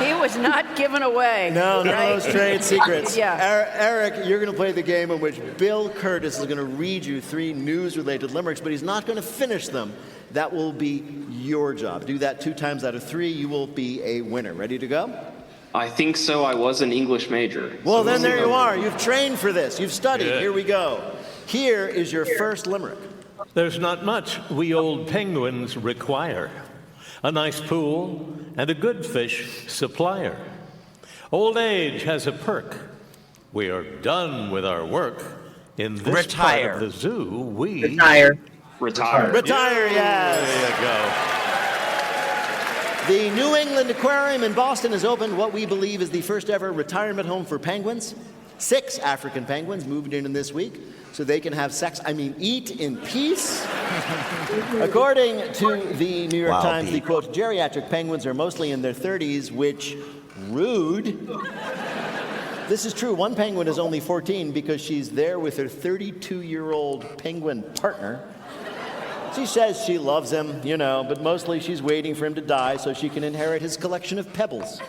S8: He was not given away.
S3: No,
S8: right?
S3: those trade secrets.
S8: Yeah.
S3: Eric, you're going to play the game in which Bill Curtis is going to read you 3 news-related limericks, but he's not going to finish them. That will be your job. Do that 2 times out of 3, you will be a winner. Ready to go?
S15: I think so. I was an English major.
S3: Well,
S15: So
S3: then
S15: we'll
S3: there
S15: see
S3: you
S15: how-
S3: are. You've trained for this. You've studied.
S5: Good.
S3: Here we go. Here is your first limerick.
S5: There's not much we old penguins require. A nice pool and a good fish supplier. Old age has a perk. We are done with our work. In this
S1: Retire.
S5: part of the zoo, we...
S15: Retire.
S3: Retire, yes.
S5: There you go.
S3: The New England Aquarium in Boston has opened what we believe is the first ever retirement home for penguins. 6 African penguins moved in this week so they can have sex, eat in peace. According to the New York Times, the quote, geriatric penguins are mostly in their 30s, which, rude. This is true. One penguin is only 14 because she's there with her 32-year-old penguin partner. She says she loves him, but mostly she's waiting for him to die so she can inherit his collection of pebbles.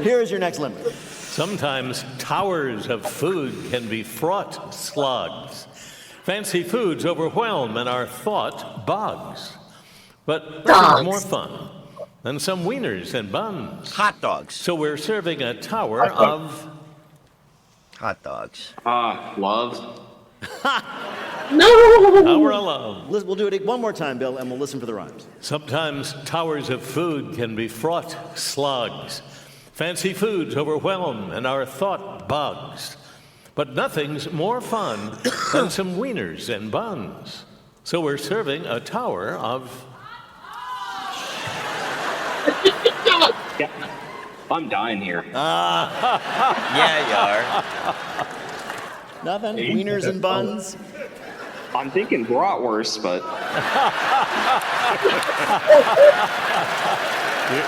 S3: Here is your next limerick.
S5: Sometimes towers of food can be fraught slugs. Fancy foods overwhelm and our thought bogs. But nothing's more fun than some wieners and buns.
S1: Hot dogs.
S5: So we're serving a tower of...
S1: Hot dogs.
S15: Love.
S2: No!
S5: Tower of love.
S3: We'll do it one more time, Bill, and we'll listen for the rhymes.
S5: Sometimes towers of food can be fraught slugs. Fancy foods overwhelm and our thought bogs. But nothing's more fun than some wieners and buns. So we're serving a tower of...
S15: Yeah. I'm dying here.
S1: Yeah, you are.
S3: Nothing? Wieners and buns?
S15: I'm thinking bratwurst, but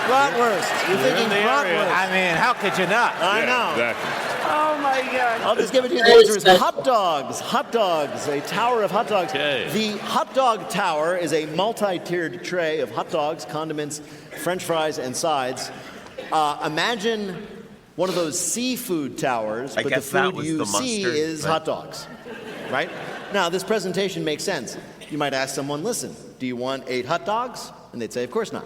S3: Bratwurst. You're thinking bratwurst.
S10: I mean, how could you not?
S3: I know.
S9: Exactly.
S8: Oh my God.
S3: I'll just give it to you. The answer is hot dogs. Hot dogs. A tower of hot dogs.
S5: Okay.
S3: The hot dog tower is a multi-tiered tray of hot dogs, condiments, French fries, and sides. Imagine one of those seafood towers, but the
S1: guess that
S3: food
S1: was
S3: you
S1: the
S3: see
S1: mustard,
S3: is
S1: but-
S3: hot dogs. Right? Now, this presentation makes sense. You might ask someone, listen, do you want 8 hot dogs? And they'd say, of course not.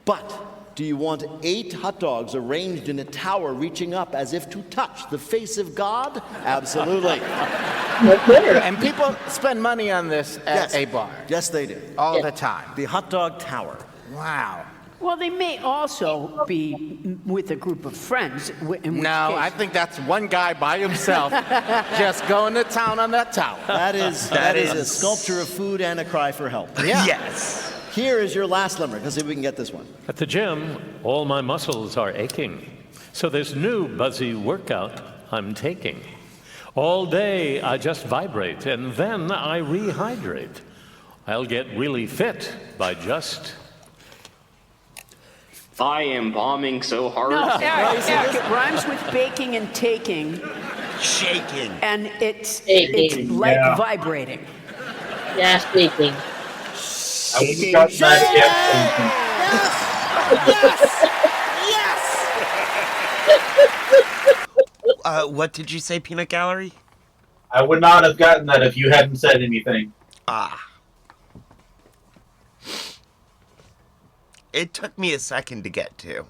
S3: But do you want 8 hot dogs arranged in a tower reaching up as if to touch the face of God? Absolutely.
S10: And people spend money on this at a bar.
S3: Yes, they do.
S10: All the time.
S3: The hot dog tower.
S10: Wow.
S8: Well, they may also be with a group of friends. In which
S10: No,
S8: case,
S10: I think that's one guy by himself just going to town on that tower.
S3: That is a sculpture of food and a cry for help.
S10: Yeah.
S1: Yes.
S3: Here is your last limerick. Let's see if we can get this one.
S5: At the gym, all my muscles are aching. So this new buzzy workout I'm taking. All day I just vibrate and then I rehydrate. I'll get really fit by just...
S15: I am bombing so hard.
S8: No, Eric, it rhymes with baking and taking,
S1: Shaking.
S8: and it's
S2: Baking.
S8: like
S7: Yeah.
S8: vibrating.
S2: Yes, speaking.
S7: I was got that
S1: What did you say, Peanut Gallery?
S7: I would not have gotten that if you hadn't said anything.
S1: It took me a second to get to.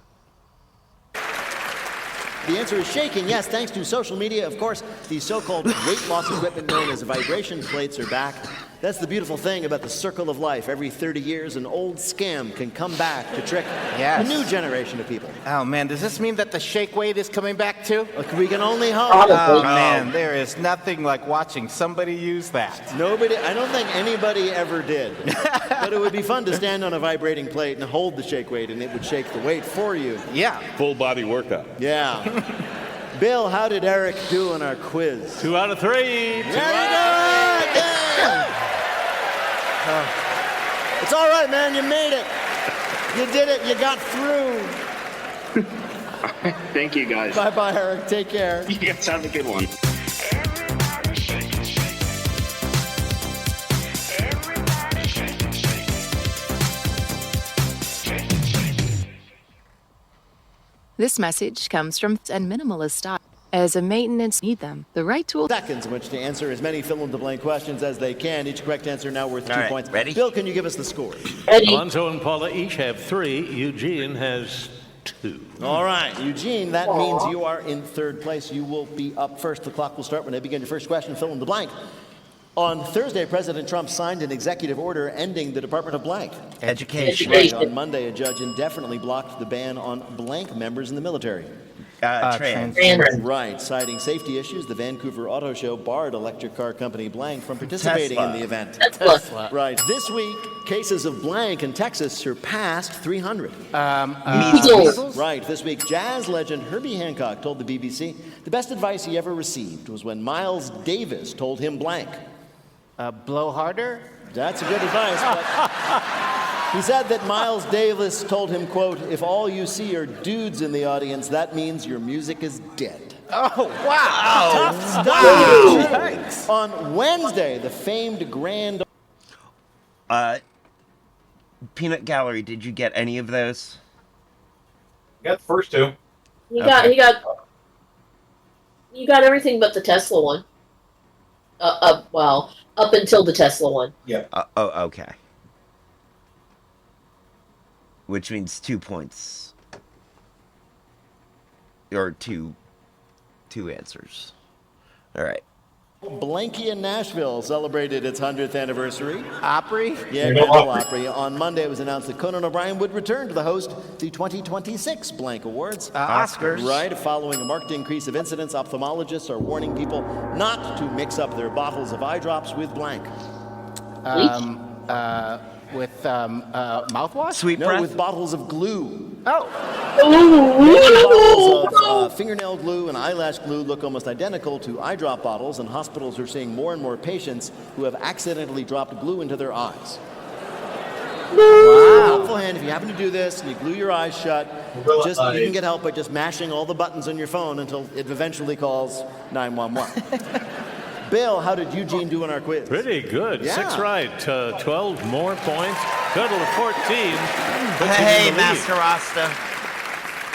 S3: The answer is shaking, yes, thanks to social media. Of course, the so-called weight loss equipment known as vibration plates are back. That's the beautiful thing about the circle of life. Every 30 years, an old scam can come back to trick a new generation of people.
S10: Oh, man, does this mean that the shake weight is coming back too?
S3: We can only hope.
S10: Oh, man, there is nothing like watching somebody use that.
S3: Nobody, I don't think anybody ever did. But it would be fun to stand on a vibrating plate and hold the shake weight, and it would shake the weight for you.
S10: Yeah.
S9: Full body workout.
S3: Yeah. Bill, how did Eric do on our quiz?
S5: 2 out of 3.
S3: Very good! It's all right, man. You made it. You did it. You got through.
S15: Thank you, guys.
S3: Bye-bye, Eric. Take care.
S15: You guys have a good one.
S11: This message comes from and minimalist style. As a maintenance need them, the right tool.
S3: Seconds in which to answer as many fill-in-the-blank questions as they can. Each correct answer now worth 2
S1: right,
S3: points.
S1: ready?
S3: Bill, can you give us the scores?
S5: Alonzo and Paula each have 3. Eugene has 2.
S3: All right, Eugene, that means you are in third place. You will be up first. The clock will start when I begin your first question. Fill in the blank. On Thursday, President Trump signed an executive order ending the Department of blank.
S1: Education.
S3: Right, on Monday, a judge indefinitely blocked the ban on blank members in the military.
S1: Trans.
S3: Right, citing safety issues, the Vancouver Auto Show barred electric car company blank from participating in the event.
S2: Tesla.
S3: Right, this week, cases of blank in Texas surpassed 300.
S2: Measles.
S3: Right, this week, jazz legend Herbie Hancock told the BBC the best advice he ever received was when Miles Davis told him blank.
S10: Blow harder?
S3: That's a good advice, but he said that Miles Davis told him, quote, if all you see are dudes in the audience, that means your music is dead.
S10: Oh, wow.
S3: Tough stuff. Thanks. On Wednesday, the famed grand...
S1: Peanut Gallery, did you get any of those?
S7: Got the first 2.
S2: You got everything but the Tesla one. Well, up until the Tesla one.
S7: Yeah.
S1: Okay. Which means 2 points. Or two answers. All right.
S3: Blanky in Nashville celebrated its 100th anniversary.
S10: Opry?
S3: Yeah, Grand Ole Opry. On Monday, it was announced that Conan O'Brien would return to the host the 2026 Blank Awards.
S10: Oscars.
S3: Right. Following a marked increase of incidents, ophthalmologists are warning people not to mix up their bottles of eye drops with blank.
S10: With mouthwash?
S1: Sweet
S3: No,
S1: breath?
S3: with bottles of glue.
S10: Oh.
S3: Bottles of fingernail glue and eyelash glue look almost identical to eye drop bottles, and hospitals are seeing more and more patients who have accidentally dropped glue into their eyes. Wow. Helpful hand if you happen to do this and you glue your eyes shut. You can get help by just mashing all the buttons on your phone until it eventually calls 911. Bill, how did Eugene do in our quiz?
S5: Pretty good.
S3: Yeah.
S5: 6 right. 12 more points. Total of 14.
S1: Hey, Master Rasta.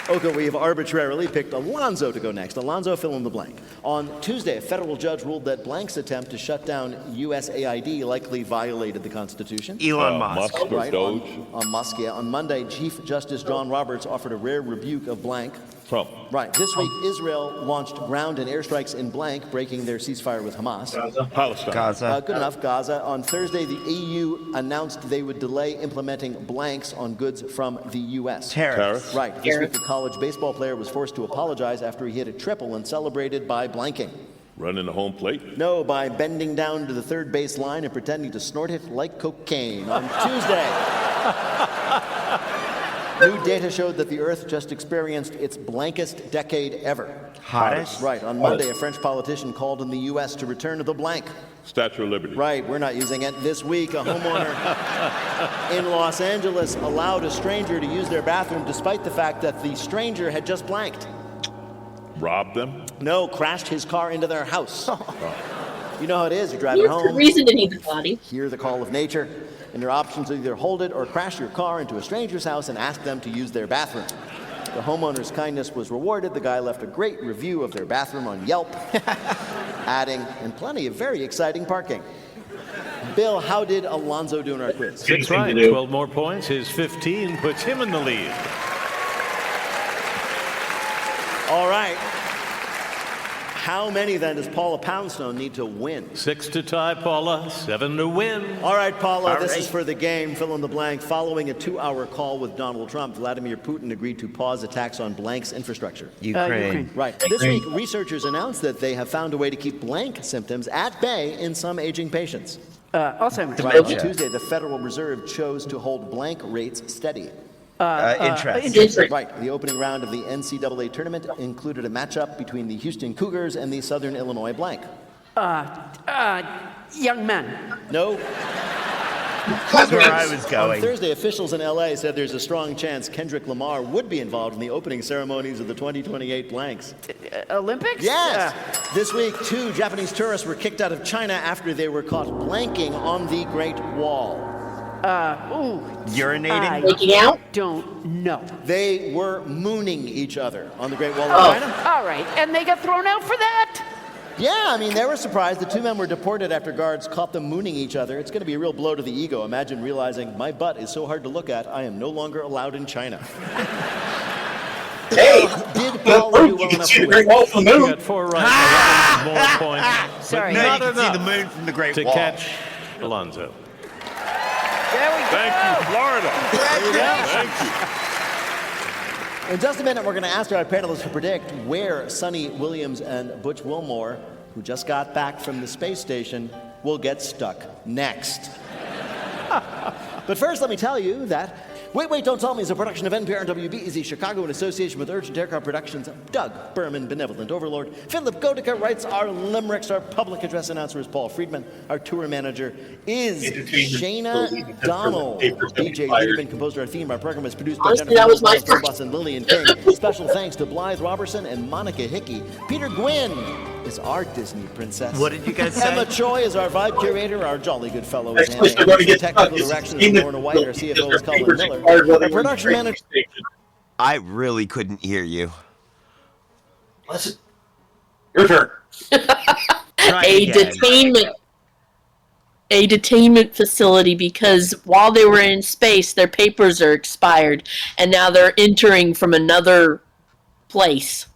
S3: Okay, we have arbitrarily picked Alonzo to go next. Alonzo, fill in the blank. On Tuesday, a federal judge ruled that blank's attempt to shut down USAID likely violated the Constitution.
S1: Elon Musk.
S3: Right, on Musk, yeah. On Monday, Chief Justice John Roberts offered a rare rebuke of blank.
S9: Trump.
S3: Right. This week, Israel launched ground and airstrikes in blank, breaking their ceasefire with Hamas.
S9: Palestine.
S1: Gaza.
S3: Good enough, Gaza. On Thursday, the EU announced they would delay implementing blanks on goods from the U.S.
S1: Tariffs.
S3: Right. This week, a college baseball player was forced to apologize after he hit a triple and celebrated by blanking.
S9: Running the home plate?
S3: No, by bending down to the third base line and pretending to snort it like cocaine. On Tuesday, new data showed that the Earth just experienced its blankest decade ever.
S1: Hottest?
S3: Right. On Monday, a French politician called on the U.S. to return to the blank.
S9: Statue of Liberty.
S3: Right, we're not using it. This week, a homeowner in Los Angeles allowed a stranger to use their bathroom despite the fact that the stranger had just blanked.
S9: Robbed them?
S3: No, crashed his car into their house. You know how it is. You're driving home.
S2: There's a reason to need the body.
S3: Hear the call of nature, and your options are either hold it or crash your car into a stranger's house and ask them to use their bathroom. The homeowner's kindness was rewarded. The guy left a great review of their bathroom on Yelp, adding, and plenty of very exciting parking. Bill, how did Alonzo do in our quiz?
S5: 6 right. 12 more points. His 15 puts him in the lead.
S3: All right. How many, then, does Paula Poundstone need to win?
S5: 6 to tie Paula, 7 to win.
S3: All right, Paula, this is for the game. Fill in the blank. Following a 2-hour call with Donald Trump, Vladimir Putin agreed to pause attacks on blank's infrastructure.
S1: Ukraine.
S3: Right. This week, researchers announced that they have found a way to keep blank symptoms at bay in some aging patients.
S8: Alzheimer's.
S3: Right. On Tuesday, the Federal Reserve chose to hold blank rates steady.
S2: Interest.
S3: Right. The opening round of the NCAA tournament included a matchup between the Houston Cougars and the Southern Illinois blank.
S8: Young men.
S3: No.
S1: That's where I was going.
S3: On Thursday, officials in LA said there's a strong chance Kendrick Lamar would be involved in the opening ceremonies of the 2028 blanks.
S8: Olympics?
S3: Yes. This week, 2 Japanese tourists were kicked out of China after they were caught blanking on the Great Wall.
S1: Urinating?
S2: Making out?
S8: Don't know.
S3: They were mooning each other on the Great Wall of China.
S8: All right, and they got thrown out for that?
S3: Yeah, I mean, they were surprised. The two men were deported after guards caught them mooning each other. It's going to be a real blow to the ego. Imagine realizing, my butt is so hard to look at, I am no longer allowed in China.
S7: Hey!
S3: Did Paul do well enough to win?
S5: You got 4 right. More points.
S8: Sorry.
S1: No,
S5: Not
S1: you can
S5: enough
S1: see the moon from the Great
S5: to
S1: Wall.
S5: catch Alonzo.
S8: There we go.
S9: Thank you, Florida. Thank you.
S3: In just a minute, we're going to ask our panelists to predict where Sonny Williams and Butch Wilmore, who just got back from the space station, will get stuck next. But first, let me tell you that Wait, Wait, Don't Tell Me is a production of NPR and WBEZ Chicago in association with Urgent Aircraft Productions. Doug Berman, Benevolent Overlord. Philip Godica writes our limericks. Our public address announcer is Paul Friedman. Our tour manager is Shayna Donald. DJ Liebman composed our theme. Our program is produced by
S2: Honestly, that was my
S3: Boss and Lillian King. Special thanks to Blythe Robertson and Monica Hickey. Peter Gwynn is our Disney princess.
S1: What did you guys say?
S3: Emma Choi is our vibe curator. Our jolly good fellow is
S7: Next question,
S3: Hannah
S7: I'm going to get
S3: Technical
S7: stuck.
S3: direction is Lorna White. Our CFO is Colin Miller. Our production manager.
S1: I really couldn't hear you.
S7: Listen, your turn.
S2: A detainment facility, because while they were in space, their papers are expired, and now they're entering from another place.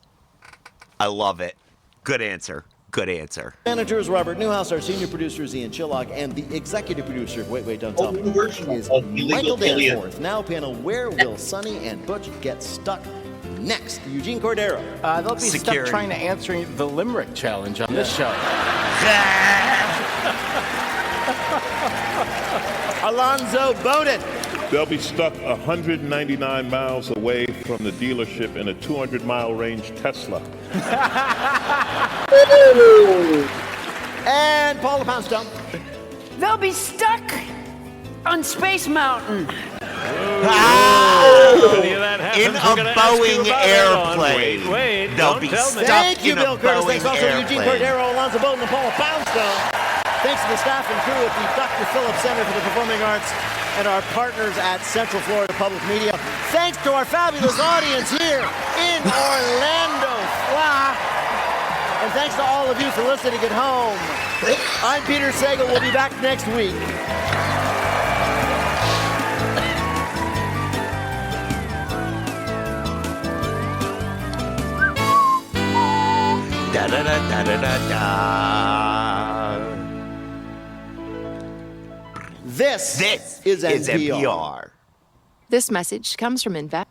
S1: I love it. Good answer. Good answer.
S3: Manager is Robert Newhouse. Our senior producer is Ian Chillock. And the executive producer of Wait, Wait, Don't Tell Me is Michael Danforth. Now, panel, where will Sonny and Butch get stuck next? Eugene Cordero.
S10: They'll be stuck trying to answer the Limerick challenge on this show.
S3: Alonzo Bowden.
S9: They'll be stuck 199 miles away from the dealership in a 200-mile range Tesla.
S3: And Paula Poundstone.
S8: They'll be stuck on Space Mountain.
S1: In a Boeing airplane.
S5: Wait,
S1: They'll be stuck
S3: Thank you,
S1: in a
S3: Bill Curtis.
S1: Boeing
S3: Thanks also to Eugene
S1: airplane.
S3: Cordero, Alonzo Bowden, and Paula Poundstone. Thanks to the staff and crew at the Dr. Phillips Center for the Performing Arts and our partners at Central Florida Public Media. Thanks to our fabulous audience here in Orlando, Florida. And thanks to all of you for listening at home. I'm Peter Sagal. We'll be back next week.
S1: Da da da da da da da.
S3: This is NPR.
S11: This message comes from Invest.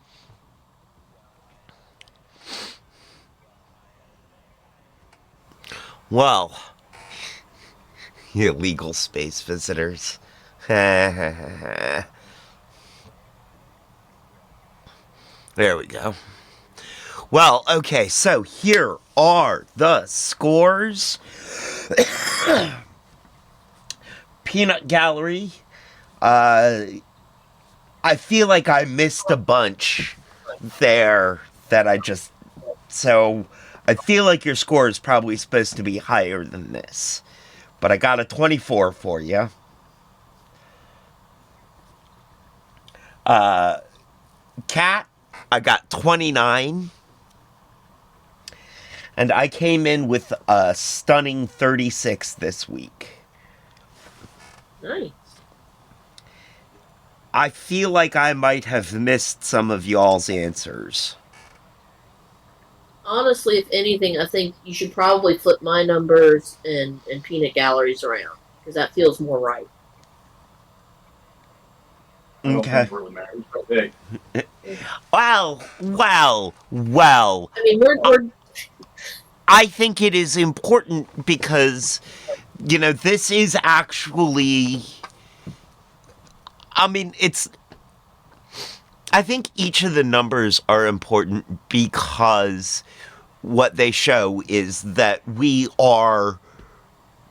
S1: Well, you illegal space visitors. There we go. Well, okay, so here are the scores. Peanut Gallery. I feel like I missed a bunch there that I just... So, I feel like your score is probably supposed to be higher than this. But I got a 24 for you. Cat, I got 29. And I came in with a stunning 36 this week.
S2: Nice.
S1: I feel like I might have missed some of y'all's answers.
S2: Honestly, if anything, I think you should probably flip my numbers and Peanut Gallery's around, because that feels more right.
S1: Okay. Well.
S2: I mean, we're
S1: I think it is important because, you know, this is actually... I mean, I think each of the numbers are important because what they show is that we are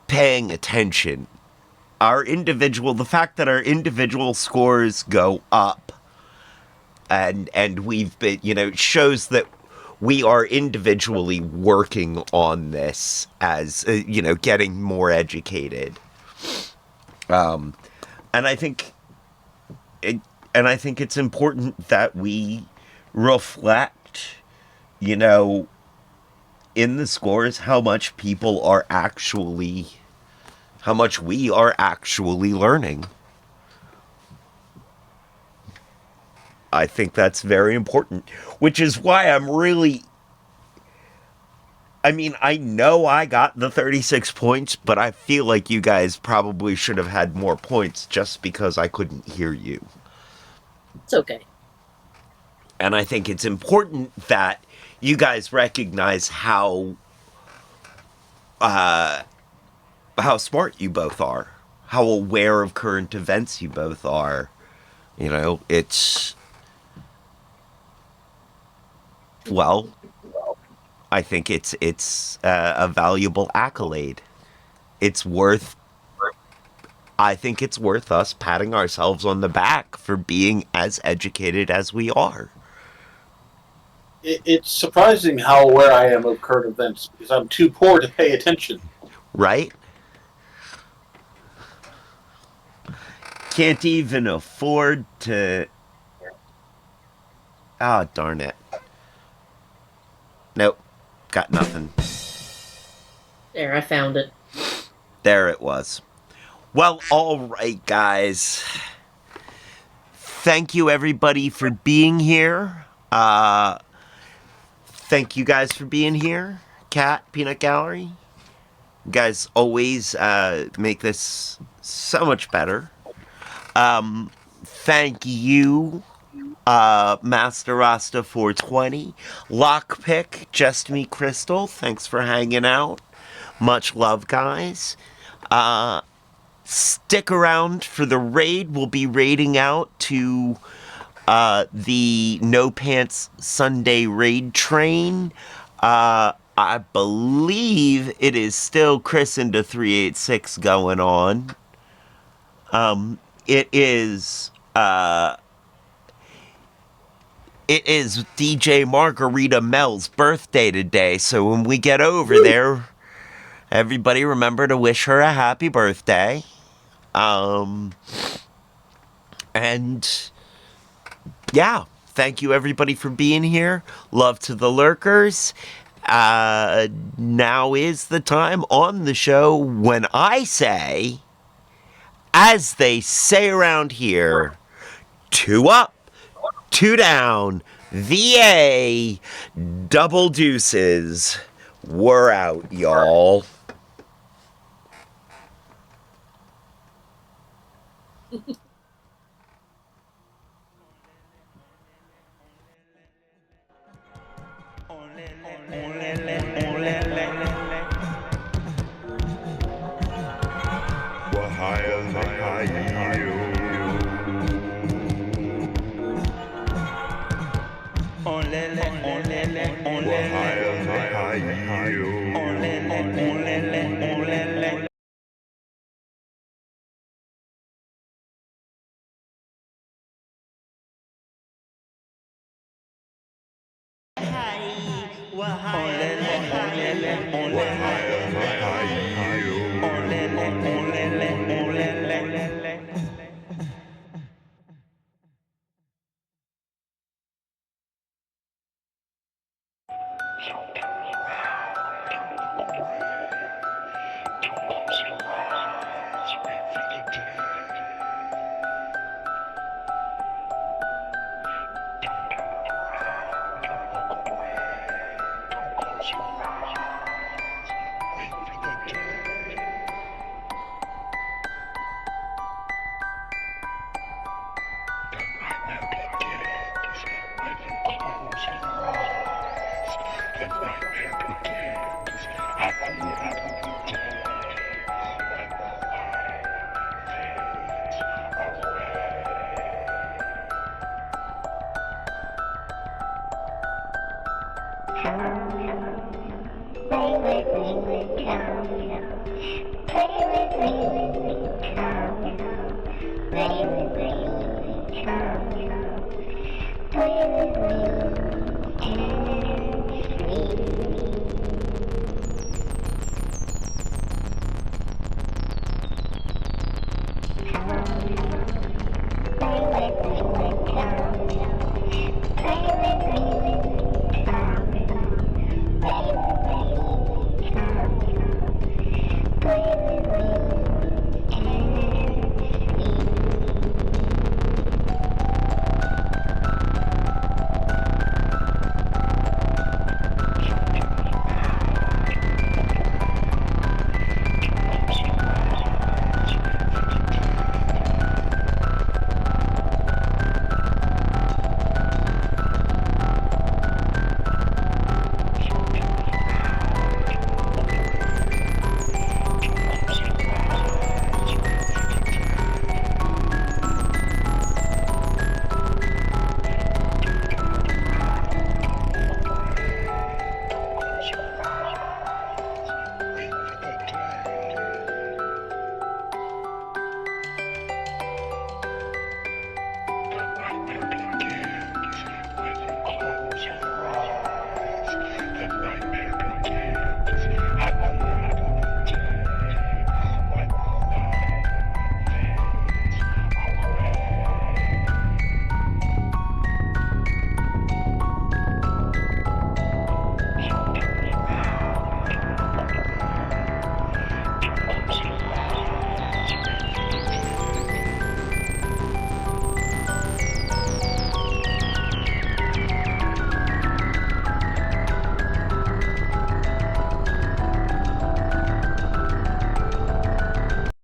S1: paying attention. The fact that our individual scores go up and we've been, you know, shows that we are individually working on this as, you know, getting more educated. And I think and I think it's important that we reflect, you know, in the scores how much we are actually learning. I think that's very important, which is why I know I got the 36 points, but I feel like you guys probably should have had more points just because I couldn't hear you.
S2: It's okay.
S1: And I think it's important that you guys recognize how smart you both are, how aware of current events you both are. You know, I think it's a valuable accolade. I think it's worth us patting ourselves on the back for being as educated as we are.
S7: It's surprising how aware I am of current events because I'm too poor to pay attention.
S1: Right? Can't even afford to... Ah, darn it. Nope. Got nothing.
S2: There, I found it.
S1: There it was. Well, all right, guys. Thank you, everybody, for being here. Thank you guys for being here. Cat, Peanut Gallery. You guys always make this so much better. Thank you, Master Rasta 420. Lockpick, Just Me Crystal. Thanks for hanging out. Much love, guys. Stick around for the raid. We'll be raiding out to the No Pants Sunday raid train. I believe it is still Chris into 386 going on. It is DJ Margarita Mel's birthday today, so when we get over there, everybody remember to wish her a happy birthday. And yeah, thank you everybody for being here. Love to the lurkers. Now is the time on the show when I say, as they say around here, 2 up, 2 down, VA, double deuces. We're out, y'all.
S16: Play with me,